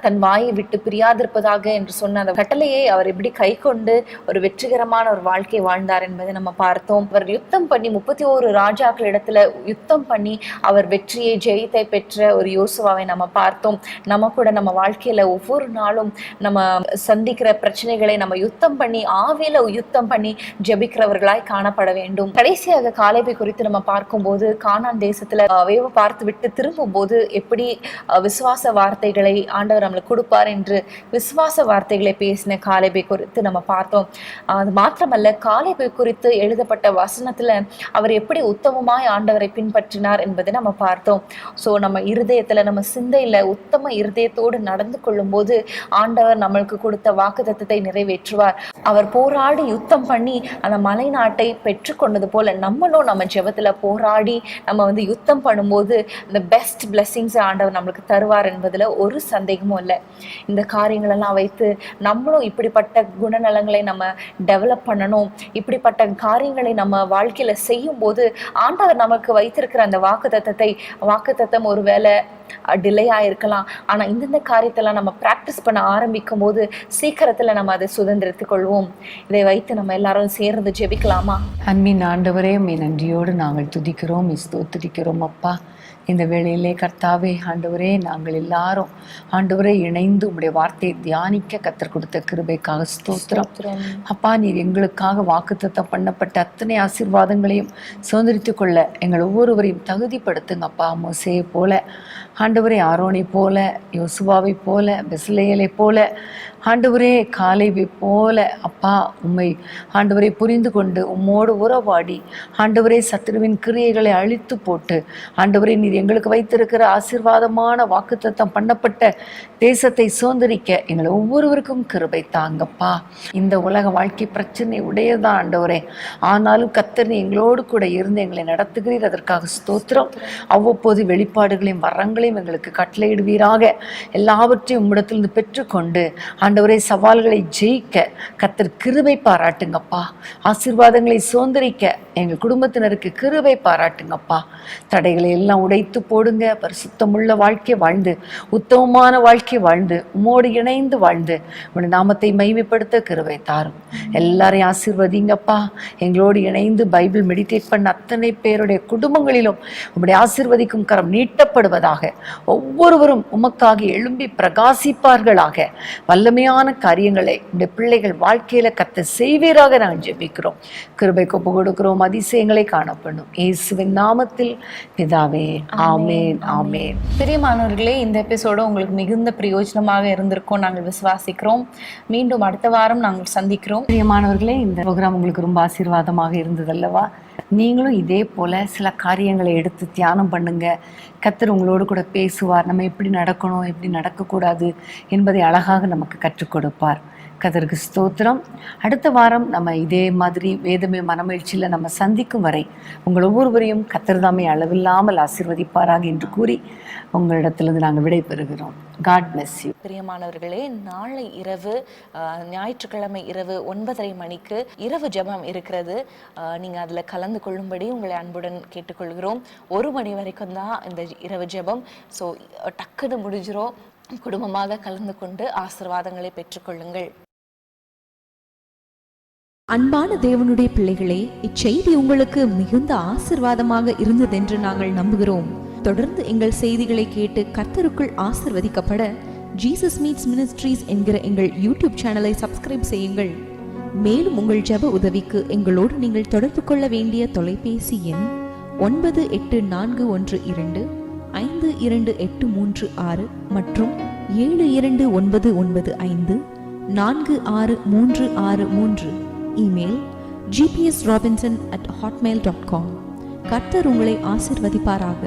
தன் வாயை விட்டு பிரியாதிருப்பதாக என்று சொன்ன அந்த கட்டளையை அவர் எப்படி கை கொண்டு ஒரு வெற்றிகரமான ஒரு வாழ்க்கை வாழ்ந்தார் என்பதை நம்ம பார்த்தோம். அவர் யுத்தம் பண்ணி 31 ராஜாக்களிடத்துல யுத்தம் பண்ணி அவர் வெற்றியை ஜெயத்தை பெற்ற ஒரு யோசுவாவை நம்ம பார்த்தோம். நம்ம கூட நம்ம வாழ்க்கையில ஒவ்வொரு நாளும் நம்ம சந்திக்கிற பிரச்சனைகளை நம்ம யுத்தம் பண்ணி ஆவியில யுத்தம் பண்ணி ஜெபிக்கிறவர்களாய் காணப்பட வேண்டும். கடைசியாக காலேபை குறித்து நம்ம பார்க்கும்போது கானான் தேசத்துல வேவு பார்த்து விட்டு திரும்பும் போது எப்படி விசுவாச வார்த்தைகளை ஆண்டவர் நம்மளுக்கு கொடுப்பார் என்று விசுவாச வார்த்தைகளை பேசின காலேபை குறித்து நம்ம பார்த்தோம். அது மாத்திரமல்ல, காலேபை குறித்து எழுதப்பட்ட வசனத்துல அவர் எப்படி உத்தமமாய் ஆண்டவரை பின்பற்றினார் என்பதை நம்ம பார்த்தோம். ஸோ நம்ம இருதயத்துல நம்ம சிந்தையில உத்தம இருதயத்தோடு நடந்து கொள்ளும் போது ஆண்டவர் நம்மளுக்கு கொடுத்த வாக்குத்தத்தத்தை நிறைவேற்றுவார். அவர் போராடி யுத்தம் பண்ணி அந்த மலை நாட்டை பெற்று கொண்டது போல நம்மளும் நம்ம ஜெபத்துல போராடி நம்ம யுத்தம் பண்ணும்போது இந்த பெஸ்ட் பிளெஸிங்ஸ் ஆண்டவர் நம்மளுக்கு தருவார் என்பதுல ஒரு சந்தேகமும் இல்லை. இந்த காரியங்களெல்லாம் வைத்து நம்மளும் இப்படிப்பட்ட குணநலங்களை நம்ம டெவலப் பண்ணணும். இப்படிப்பட்ட காரியங்களை நம்ம வாழ்க்கையில செய்யும் போது ஆண்டவர் நமக்கு வைத்திருக்கிற அந்த வாக்குத்தத்தம் ஒருவேளை டிலே ஆயிருக்கலாம், ஆனா இந்தந்த காரியத்தெல்லாம் நம்ம பிராக்டிஸ் பண்ண ஆரம்பிக்கும் போது சீக்கிரத்துல நம்ம அதை சுதந்திரத்துக் கொள்வோம். இதை வைத்து நம்ம எல்லாரும் சேர்ந்து ஜெபிக்கலாமா? அன்பின் ஆண்டவரே, நன்றியோடு நாங்கள் துதிக்கிறோம், ஸ்தோத்திரிக்கிறோம் அப்பா. இந்த வேளையிலே கர்த்தாவே ஆண்டவரே, நாங்கள் எல்லாரும் ஆண்டவரே இணைந்து உங்களுடைய வார்த்தையை தியானிக்க கத்தர் கொடுத்த கிருபைக்காக ஸ்தோத்திரம் அப்பா. நீர் எங்களுக்காக வாக்குத்தத்தம் பண்ணப்பட்ட அத்தனை ஆசீர்வாதங்களையும் சுதந்திரித்து கொள்ள எங்கள் ஒவ்வொருவரையும் தகுதிப்படுத்துங்க அப்பா. மோசேயை போல ஆண்டவரே, ஆரோனை போல, யோசுவாவை போல, பெஸ்லேயலை போல, ஆண்டவரே காலேபை போல அப்பா உம்மை ஆண்டவரை புரிந்து கொண்டு உம்மோடு உறவாடி ஆண்டவரே சத்துருவின் கிரியைகளை அழித்து போட்டு ஆண்டவரே நீர் எங்களுக்கு வைத்திருக்கிற ஆசீர்வாதமான வாக்குத்தத்தம் பண்ணப்பட்ட தேசத்தை சுதந்திரிக்க எங்களை ஒவ்வொருவருக்கும் கிருபை தாங்கப்பா. இந்த உலக வாழ்க்கை பிரச்சனை உடையதான் ஆண்டவரே, ஆனாலும் கர்த்தர் எங்களோடு கூட இருந்து எங்களை நடத்துகிறீர், அதற்காக ஸ்தோத்திரம். அவ்வப்போது வெளிப்பாடுகளையும் வரங்களையும் எங்களுக்கு கட்டளையிடுவீராக. எல்லாவற்றையும் உம்மிடத்திலிருந்து பெற்றுக்கொண்டு ஆண்டவரே சவால்களை ஜெயிக்க கர்த்தர் கிருபை பாராட்டுங்கப்பா. ஆசீர்வாதங்களை சுதந்திரிக்க எங்கள் குடும்பத்தினருக்கு கிருபை பாராட்டுங்கப்பா. தடைகளை எல்லாம் உடைத்து போடுங்க. பரிசுத்தமுள்ள வாழ்க்கை வாழ்ந்து உத்தமமான வாழ்க்கை வாழ்ந்து உம்மோடு இணைந்து வாழ்ந்து உடைய நாமத்தை மகிமைப்படுத்த கிருபை தாரும். எல்லாரையும் ஆசீர்வதிங்கப்பா. எங்களோடு இணைந்து பைபிள் மெடிடேட் பண்ண அத்தனை பேருடைய குடும்பங்களிலும் உம்முடைய ஆசீர்வதிக்கும் கரம் நீட்டப்படுவதாக. ஒவ்வொருவரும் உமக்காக எழும்பி பிரகாசிப்பார்களாக. வல்லமையான காரியங்களை உடைய பிள்ளைகள் வாழ்க்கையில கத்த செய்வீராக நாங்கள் ஜெபிக்கிறோம். கிருபை கொப்பு கொடுக்கிறோம். அதிசயங்களை காணப்படும் இயேசுவின் நாமத்தில் பிதாவே, ஆமேன், ஆமேன். பிரியமானவர்களே, இந்த எபிசோடு உங்களுக்கு மிகுந்த பிரயோஜனமாக இருந்திருக்கும் நாங்கள் விசுவாசிக்கிறோம். மீண்டும் அடுத்த வாரம் நாங்கள் சந்திக்கிறோம். பிரியமானவர்களே, இந்த ப்ரோக்ராம் உங்களுக்கு ரொம்ப ஆசீர்வாதமாக இருந்ததல்லவா? நீங்களும் இதே போல சில காரியங்களை எடுத்து தியானம் பண்ணுங்க. கர்த்தர் உங்களோடு கூட பேசுவார். நம்ம எப்படி நடக்கணும், எப்படி நடக்கக்கூடாது என்பதை அழகாக நமக்கு கற்றுக் கொடுப்பார். கர்த்தருக்கு ஸ்தோத்திரம். அடுத்த வாரம் நம்ம இதே மாதிரி வேதமே மனமகிழ்ச்சியில் நம்ம சந்திக்கும் வரை உங்கள் ஒவ்வொருவரையும் கர்த்தர் தாமே அளவில்லாமல் ஆசீர்வதிப்பாராக என்று கூறி உங்களிடத்திலிருந்து நாங்கள் விடைபெறுகிறோம். God bless you. பிரியமானவர்களே, நாளை இரவு ஞாயிற்றுக்கிழமை இரவு 9:30 மணிக்கு இரவு ஜெபம் இருக்கிறது. நீங்கள் அதில் கலந்து கொள்ளும்படி உங்களை அன்புடன் கேட்டுக்கொள்கிறோம். 1 மணி வரைக்கும் தான் இந்த இரவு ஜெபம். ஸோ டக்குன்னு முடிஞ்சிரும். குடும்பமாக கலந்து கொண்டு ஆசீர்வாதங்களை பெற்றுக்கொள்ளுங்கள். அன்பான தேவனுடைய பிள்ளைகளே, இச்செய்தி உங்களுக்கு மிகுந்த ஆசீர்வாதமாக இருந்ததென்று நாங்கள் நம்புகிறோம். தொடர்ந்து எங்கள் செய்திகளை கேட்டு கர்த்தருக்குள் ஆசீர்வதிக்கப்பட ஜீசஸ் மீட்ஸ் மினிஸ்ட்ரீஸ் என்கிற எங்கள் யூடியூப் சேனலை சப்ஸ்கிரைப் செய்யுங்கள். மேலும் உங்கள் ஜெப உதவிக்கு எங்களோடு நீங்கள் தொடர்பு கொள்ள வேண்டிய தொலைபேசி எண் 984126 5286 மற்றும் 7299546363. Email gpsrobinson@hotmail.com. கர்த்தர் உங்களை ஆசிர்வதிப்பாராக.